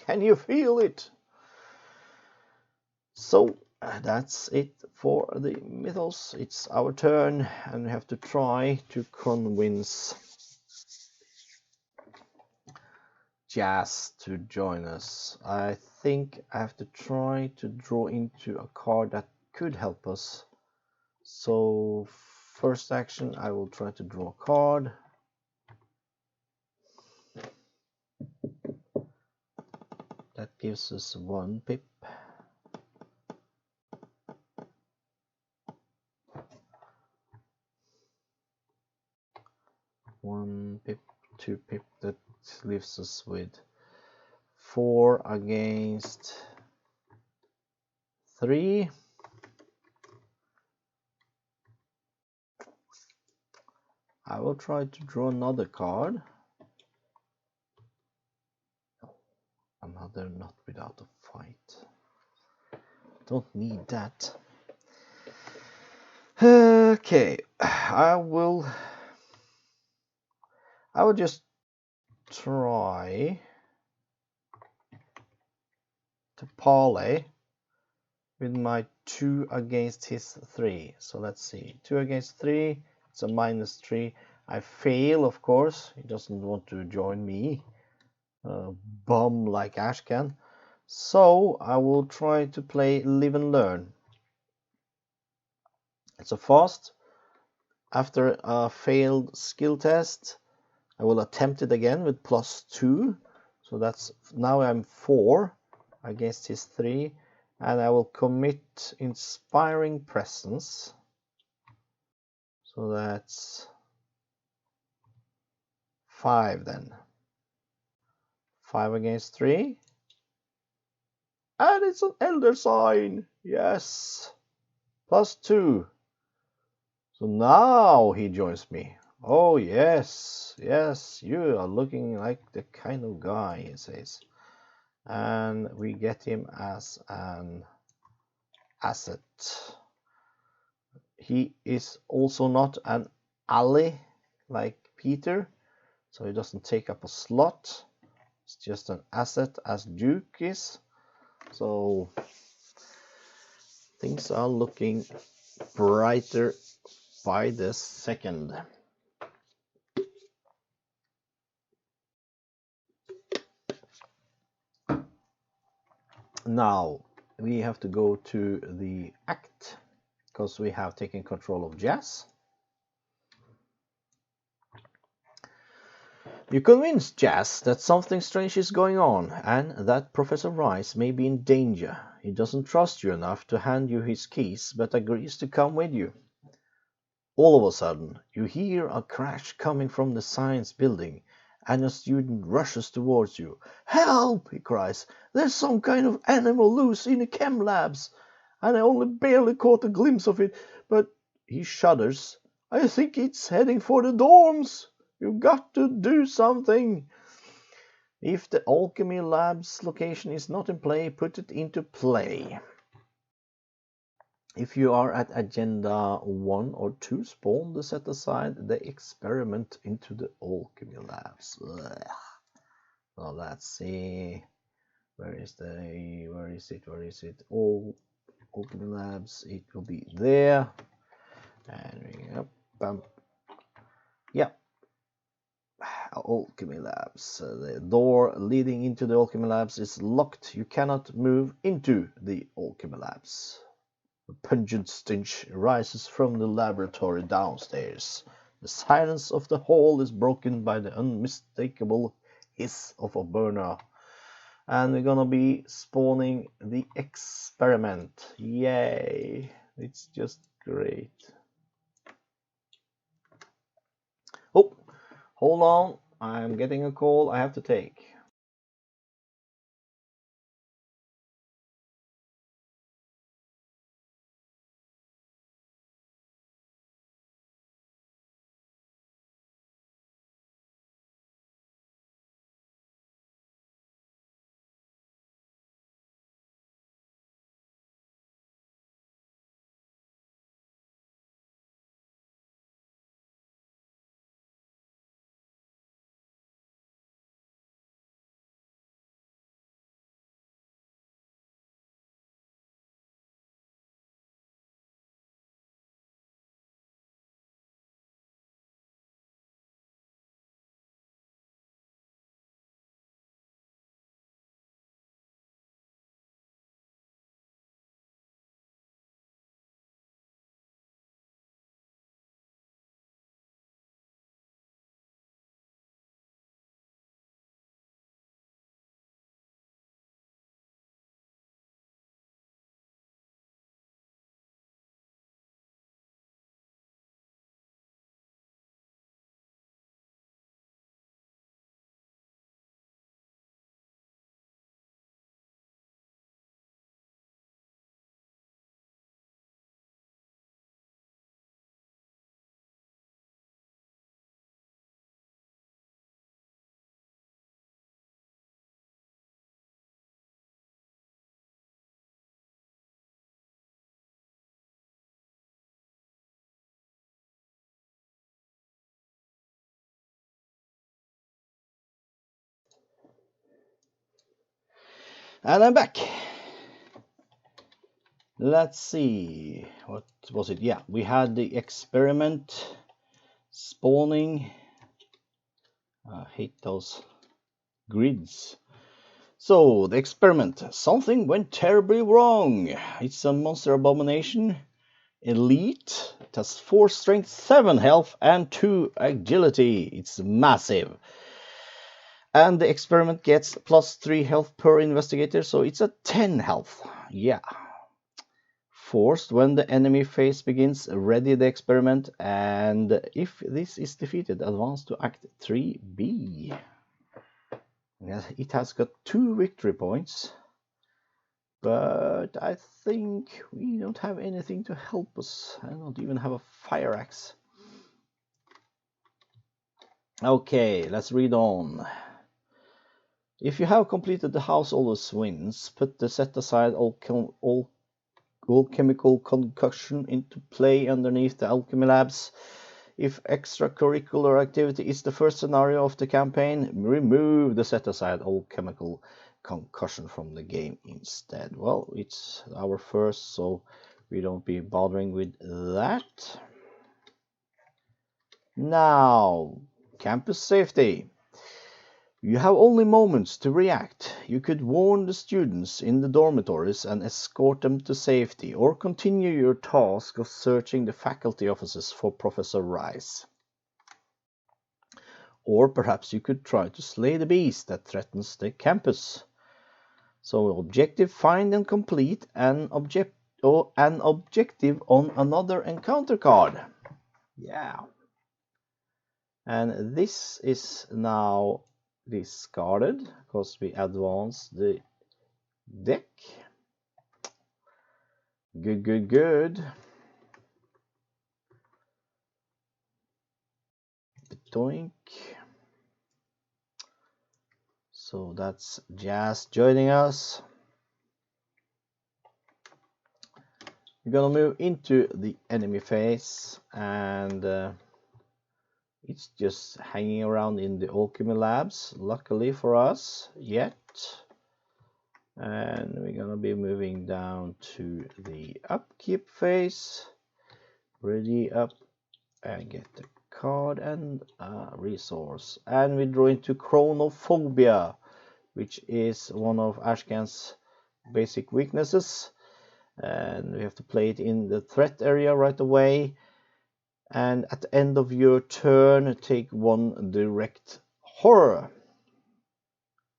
Can you feel it? So that's it for the Mythos. It's our turn, and we have to try to convince Jazz to join us. I think I have to try to draw into a card that could help us. So first action, I will try to draw a card. That gives us 1 pip. One pip, 2 pip. That leaves us with 4 against 3. I will try to draw another card. Another not without a fight. Don't need that. Okay, I will just try to parlay with my 2 against his 3. So let's see, 2 against 3, it's a -3. I fail, of course. He doesn't want to join me, bum like Ash can. So I will try to play Live and Learn. It's a fast. After a failed skill test, I will attempt it again with +2. So that's now I'm 4 against his 3, and I will commit Inspiring Presence. So that's 5 then. 5 against 3. And it's an Elder Sign. Yes. +2. So now he joins me. Oh yes, yes, you are looking like the kind of guy, he says. And we get him as an asset. He is also not an ally like Peter, so he doesn't take up a slot. It's just an asset as Duke is. So things are looking brighter by the second. Now we have to go to the act because we have taken control of Jazz. You convince Jazz that something strange is going on and that Professor Rice may be in danger. He doesn't trust you enough to hand you his keys, but agrees to come with you. All of a sudden, you hear a crash coming from the science building, and a student rushes towards you. "Help!" he cries. "There's some kind of animal loose in the chem labs, and I only barely caught a glimpse of it, but..." He shudders. "I think it's heading for the dorms. You've got to do something." If the alchemy lab's location is not in play, put it into play. If you are at agenda 1 or 2, spawn to set aside the experiment into the alchemy labs. Ugh. Well, let's see. Where is it? All alchemy labs. It will be there. And we up, bump. Yeah. Alchemy Labs. The door leading into the Alchemy Labs is locked. You cannot move into the Alchemy Labs. A pungent stench rises from the laboratory downstairs. The silence of the hall is broken by the unmistakable hiss of a burner. And we're gonna be spawning the experiment. Yay! It's just great. Oh, hold on. I'm getting a call I have to take. And I'm back. Let's see. What was it? Yeah, we had the experiment spawning. I hate those grids. So, the experiment. Something went terribly wrong. It's a monster abomination. Elite. It has 4 strength, 7 health, and 2 agility. It's massive. And the experiment gets plus 3 health per investigator, so it's a 10 health. Yeah. Forced when the enemy phase begins, ready the experiment, and if this is defeated, advance to Act 3B. Yeah, it has got 2 victory points, but I think we don't have anything to help us. I don't even have a fire axe. Okay, let's read on. If you have completed the House Always Wins, put the set aside alchemical concussion into play underneath the Alchemy Labs. If extracurricular activity is the first scenario of the campaign, remove the set aside alchemical concussion from the game instead. Well, it's our first, so we don't be bothering with that. Now, campus safety. You have only moments to react. You could warn the students in the dormitories and escort them to safety, or continue your task of searching the faculty offices for Professor Rice. Or perhaps you could try to slay the beast that threatens the campus. So objective: find and complete an objective on another encounter card. Yeah. And this is now discarded because we advanced the deck. Good. Doink. So that's Jazz joining us. We're gonna move into the enemy phase, and it's just hanging around in the Alchemy Labs, luckily for us, yet. And we're gonna be moving down to the upkeep phase. Ready up and get the card and a resource. And we draw into Chronophobia, which is one of Ashcan's basic weaknesses. And we have to play it in the threat area right away. And at the end of your turn, take one direct horror.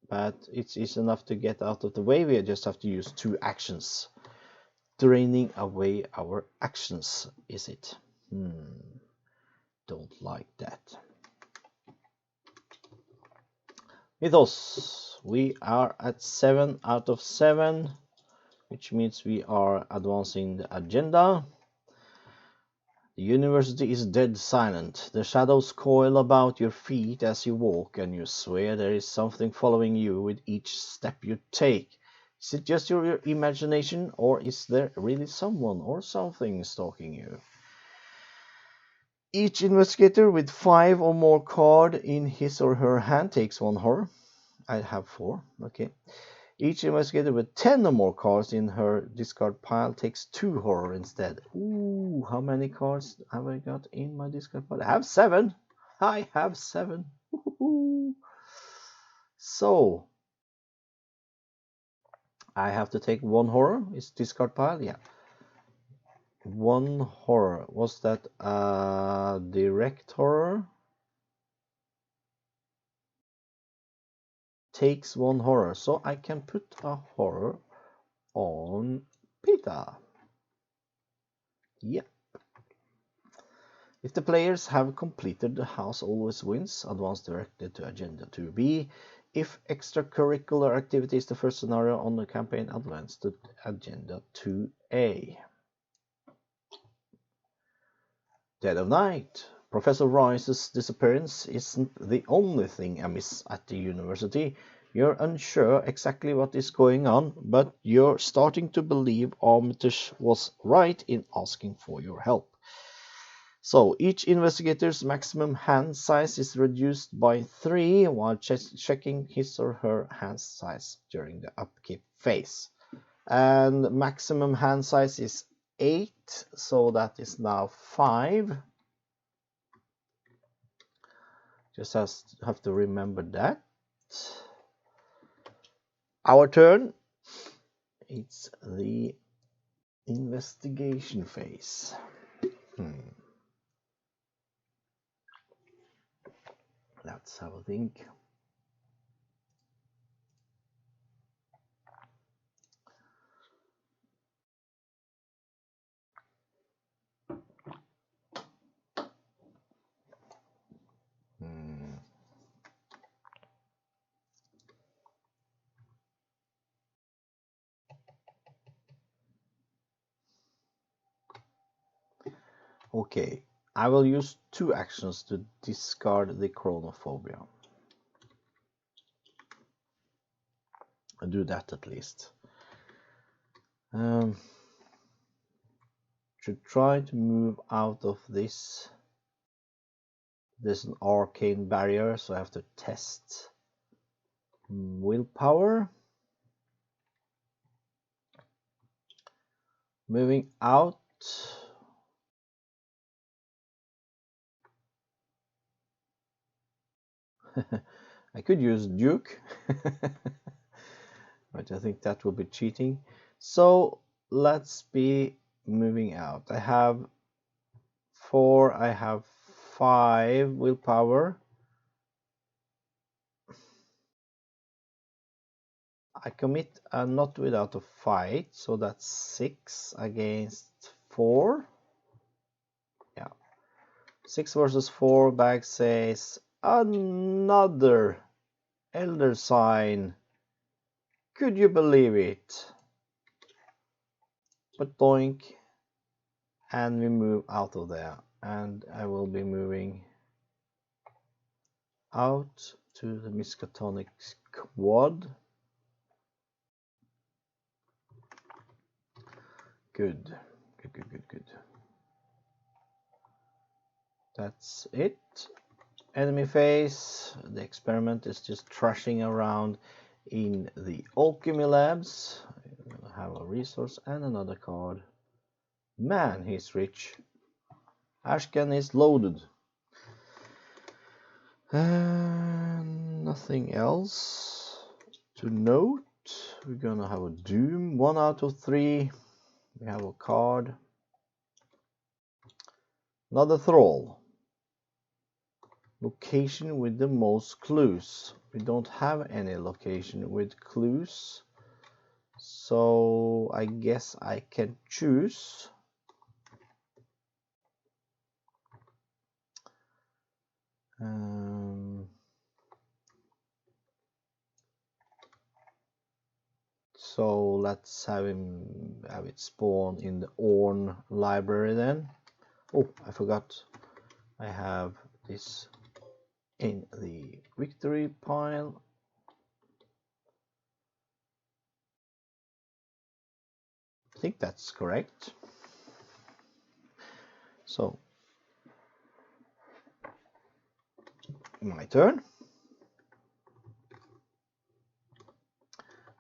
But it's easy enough to get out of the way. We just have to use 2 actions. Draining away our actions, is it? Don't like that. Mythos. We are at 7 out of 7, which means we are advancing the agenda. The university is dead silent. The shadows coil about your feet as you walk, and you swear there is something following you with each step you take. Is it just your imagination, or is there really someone or something stalking you? Each investigator with 5 or more cards in his or her hand takes 1 horror. I have 4. Okay. Each investigator with 10 or more cards in her discard pile takes 2 horror instead. Ooh, how many cards have I got in my discard pile? I have 7. I have 7. So I have to take 1 horror. Is discard pile? Yeah. 1 horror. Was that a direct horror? Takes 1 horror. So I can put a horror on Peter. Yep. If the players have completed the house always wins, advance directly to agenda 2B. If extracurricular activity is the first scenario on the campaign, advance to agenda 2A. Dead of night. Professor Rice's disappearance isn't the only thing amiss at the university. You're unsure exactly what is going on, but you're starting to believe Armitage was right in asking for your help. So each investigator's maximum hand size is reduced by 3 while checking his or her hand size during the upkeep phase. And maximum hand size is 8, so that is now 5. Just have to remember that. Our turn. It's the investigation phase. Let's have a think. Okay, I will use 2 actions to discard the Chronophobia. I'll do that at least. Should try to move out of this. There's an arcane barrier, so I have to test willpower. Moving out. I could use Duke, but I think that will be cheating. So let's be moving out. I have 4, I have 5 willpower. I commit a not without a fight, so that's 6 against 4. Yeah, 6 versus 4. Bag says another elder sign. Could you believe it? But doink, and we move out of there, and I will be moving out to the Miskatonic quad. Good. That's it. Enemy phase. The experiment is just trashing around in the alchemy labs. We'll have a resource and another card. Man, he's rich. Ashcan is loaded. Nothing else to note. We're gonna have a doom, 1 out of 3. We have a card. Another thrall. Location with the most clues. We don't have any location with clues, so I guess I can choose. So let's have it spawn in the Orn library then. Oh, I forgot. I have this in the victory pile. I think that's correct. So my turn.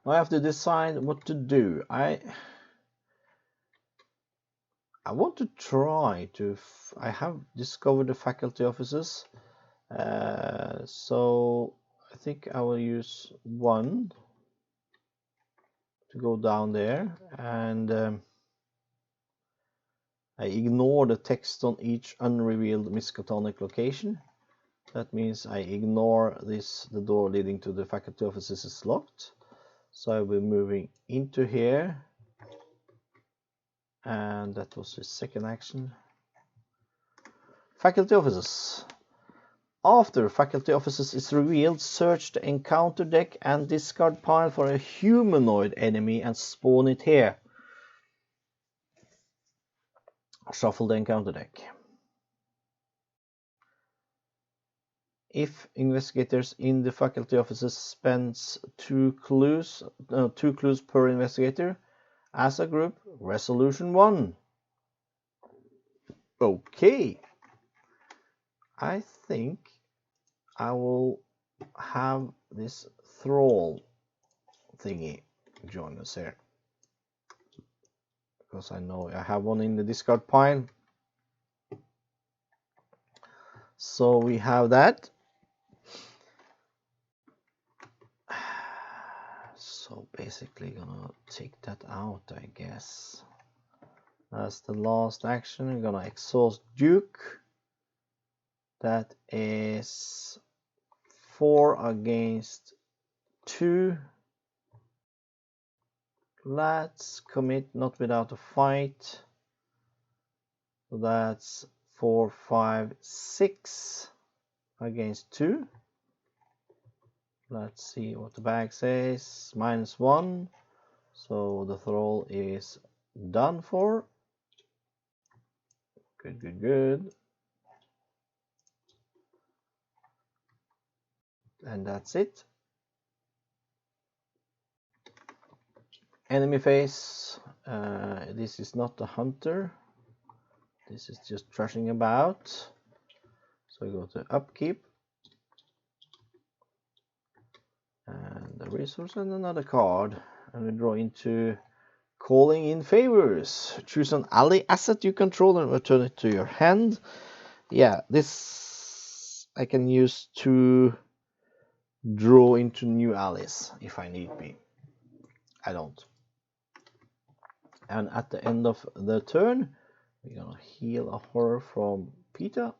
Now I have to decide what to do. I want to try to. I have discovered the faculty offices, so I think I will use 1 to go down there, and I ignore the text on each unrevealed Miskatonic location. That means I ignore this. The door leading to the faculty offices is locked, so I will be moving into here. And that was his second action. Faculty offices. After faculty offices is revealed, search the encounter deck and discard pile for a humanoid enemy and spawn it here. Shuffle the encounter deck. If investigators in the faculty offices spends 2 clues per investigator, as a group, resolution 1. Okay. I think I will have this thrall thingy join us here, because I know I have one in the discard pile. So we have that. So basically gonna take that out, I guess. As the last action, we're gonna exhaust Duke. That is 4 against 2. Let's commit not without a fight. So that's 4, 5, 6 against 2. Let's see what the bag says. -1. So the thrall is done for. Good, good, good. And that's it. Enemy phase. This is not a hunter. This is just trashing about. So we go to upkeep. And a resource and another card. And we draw into calling in favors. Choose an ally asset you control and return it to your hand. Yeah, this I can use to draw into new allies if I need be. I don't. And at the end of the turn, we're gonna heal a horror from Peter,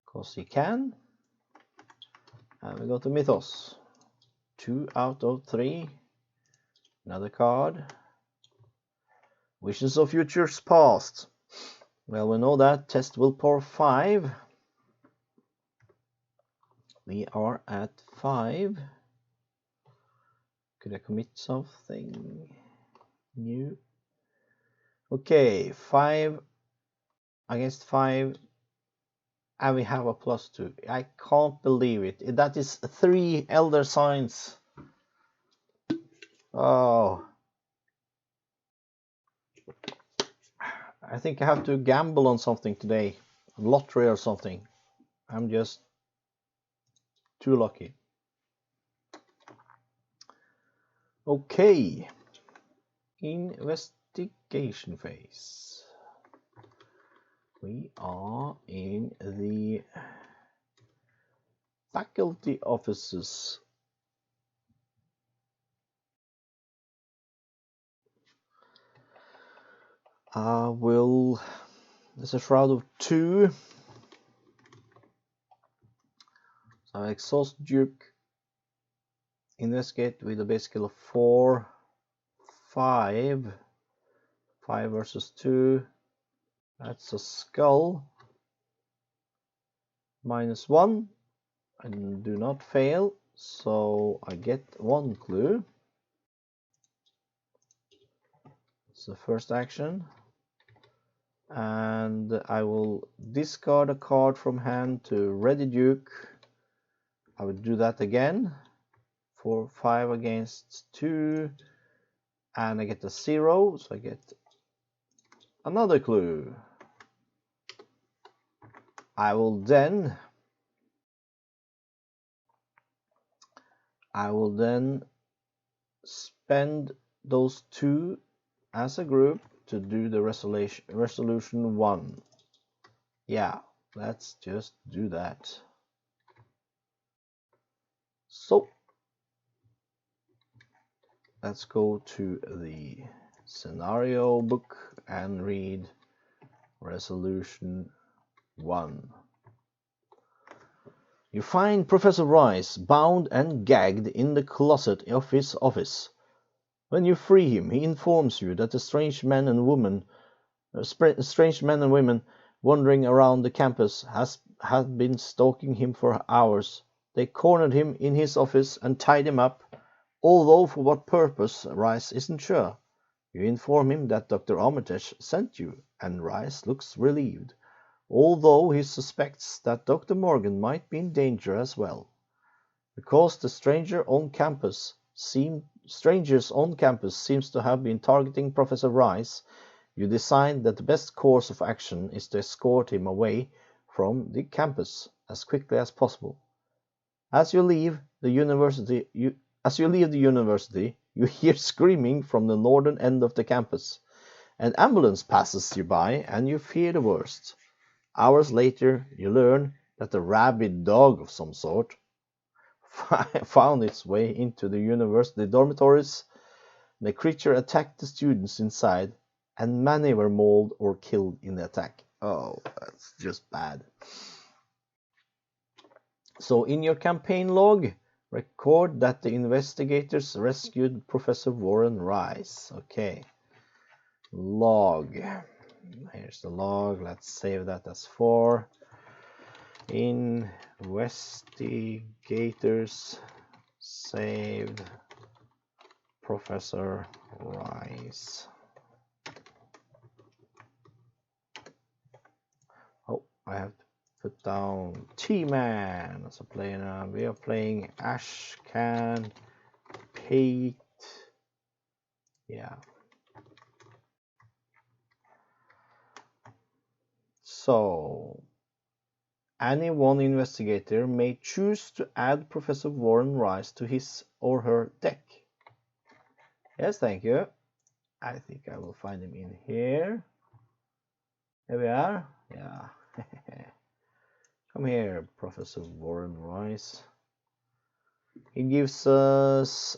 because he can. And we go to Mythos. 2 out of 3. Another card. Visions of Futures Past. Well, we know that. Test Willpower 5. We are at 5. Could I commit something new? Okay, 5 against 5. And we have a +2. I can't believe it. That is 3 Elder Signs. Oh. I think I have to gamble on something today. Lottery or something. I'm just too lucky. Okay. Investigation phase. We are in the faculty offices. There's a shroud of 2. So exhaust Duke. Investigate with a base skill of 4. 5. 5 versus 2. That's a skull. -1. And do not fail. So I get 1 clue. It's the first action. And I will discard a card from hand to ready Duke. I would do that again. 4, 5 against 2. And I get a 0, so I get another clue. I will then spend those 2 as a group to do the resolution 1. Yeah, let's just do that. So let's go to the scenario book and read resolution 1. You find Professor Rice bound and gagged in the closet of his office. When you free him, he informs you that the strange men and women wandering around the campus have been stalking him for hours. They cornered him in his office and tied him up, although for what purpose Rice isn't sure. You inform him that Dr. Armitage sent you, and Rice looks relieved, although he suspects that Dr. Morgan might be in danger as well. Because the strangers on campus seems to have been targeting Professor Rice, you decide that the best course of action is to escort him away from the campus as quickly as possible. As you leave the university, you hear screaming from the northern end of the campus. An ambulance passes you by, and you fear the worst. Hours later, you learn that a rabid dog of some sort found its way into the university dormitories. The creature attacked the students inside, and many were mauled or killed in the attack. Oh, that's just bad. So in your campaign log, record that the investigators rescued Professor Warren Rice. Okay. Log. Here's the log. Let's save that as 4. Investigators saved Professor Rice. Oh, I have to put down T-Man as a player now. We are playing Ashcan Pate. Yeah. So, any one investigator may choose to add Professor Warren Rice to his or her deck. Yes, thank you. I think I will find him in here. Here we are. Yeah. Come here, Professor Warren Rice. He gives us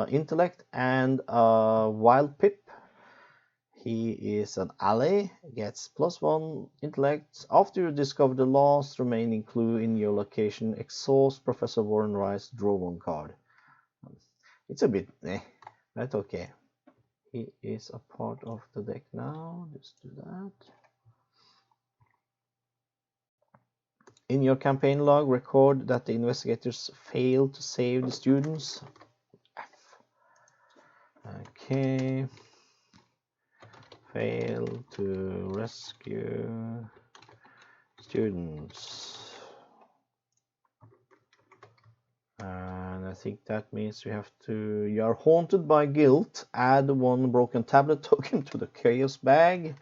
intellect and wild pip. He is an ally, gets +1 intellect. After you discover the last remaining clue in your location, exhaust Professor Warren Rice, draw 1 card. It's a bit but okay. He is a part of the deck now. Just do that. In your campaign log, record that the investigators failed to save the students. F. Okay. Failed to rescue students. And I think that means you are haunted by guilt. Add 1 broken tablet token to the chaos bag.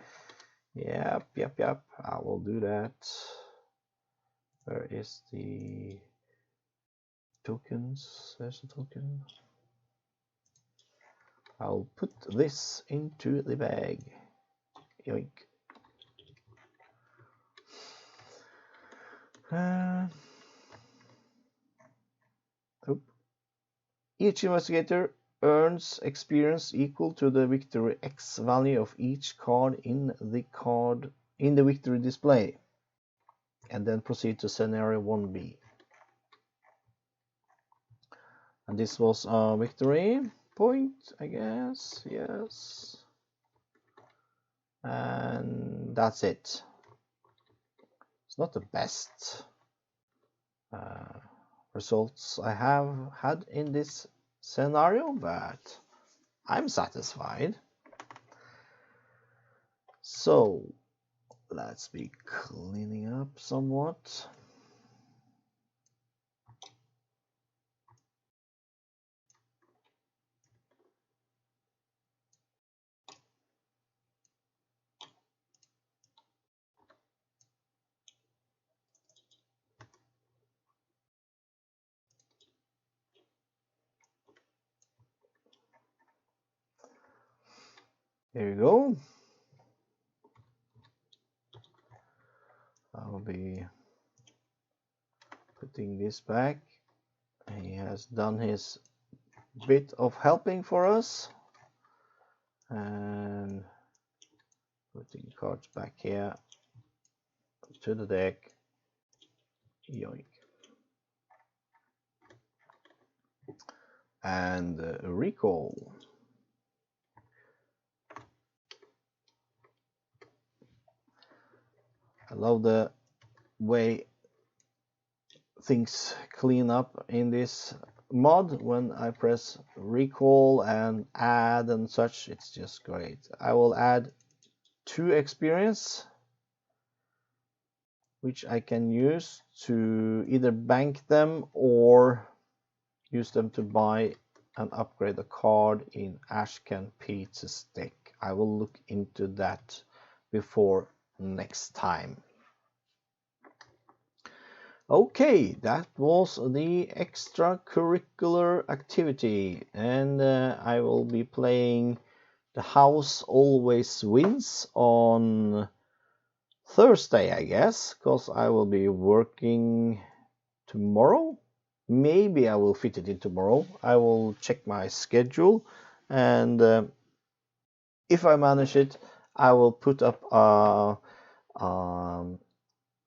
Yep. I will do that. Where is the tokens? There's a token. I'll put this into the bag. Yoink. Each investigator earns experience equal to the victory X value of each card in the victory display, and then proceed to scenario 1B. And this was a victory point, I guess. Yes. And that's it. It's not the best results I have had in this scenario, but I'm satisfied. So let's be cleaning up somewhat. Here you go. I'll be putting this back. He has done his bit of helping for us, and putting cards back here to the deck. Yoink. And recall. I love the way things clean up in this mod when I press recall and add and such. It's just great. I will add 2 experience, which I can use to either bank them or use them to buy and upgrade a card in Arkham Pete's deck. I will look into that before next time. Okay, that was the extracurricular activity, and I will be playing The House Always Wins on Thursday, I guess, because I will be working tomorrow. Maybe I will fit it in tomorrow. I will check my schedule, and if I manage it, I will put up a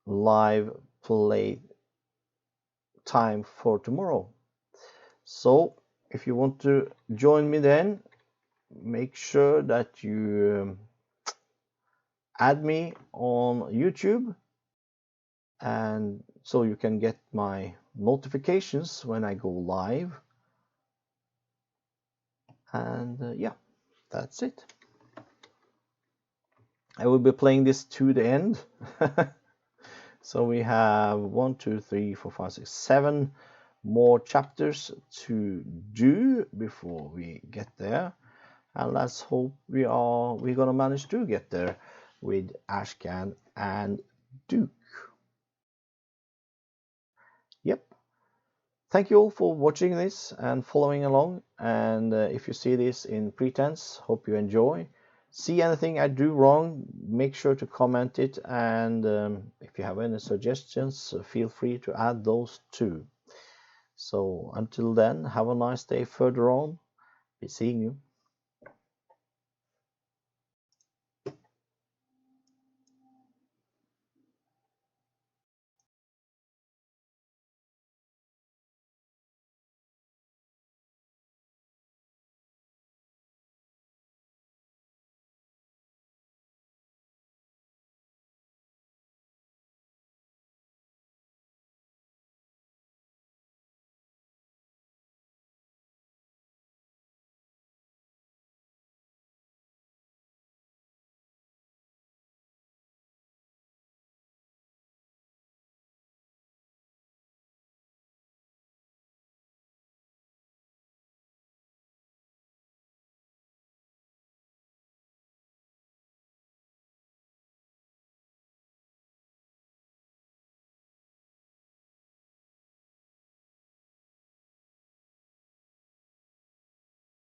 live play time for tomorrow. So if you want to join me, then make sure that you add me on YouTube, and so you can get my notifications when I go live. And yeah, that's it. I will be playing this to the end. So we have 1, 2, 3, 4, 5, 6, 7 more chapters to do before we get there, and let's hope we're gonna manage to get there with Ashcan and Duke. Yep. Thank you all for watching this and following along, and if you see this in Pretense, hope you enjoy. See anything I do wrong, make sure to comment it, and if you have any suggestions, feel free to add those too. So until then, have a nice day further on. Be seeing you.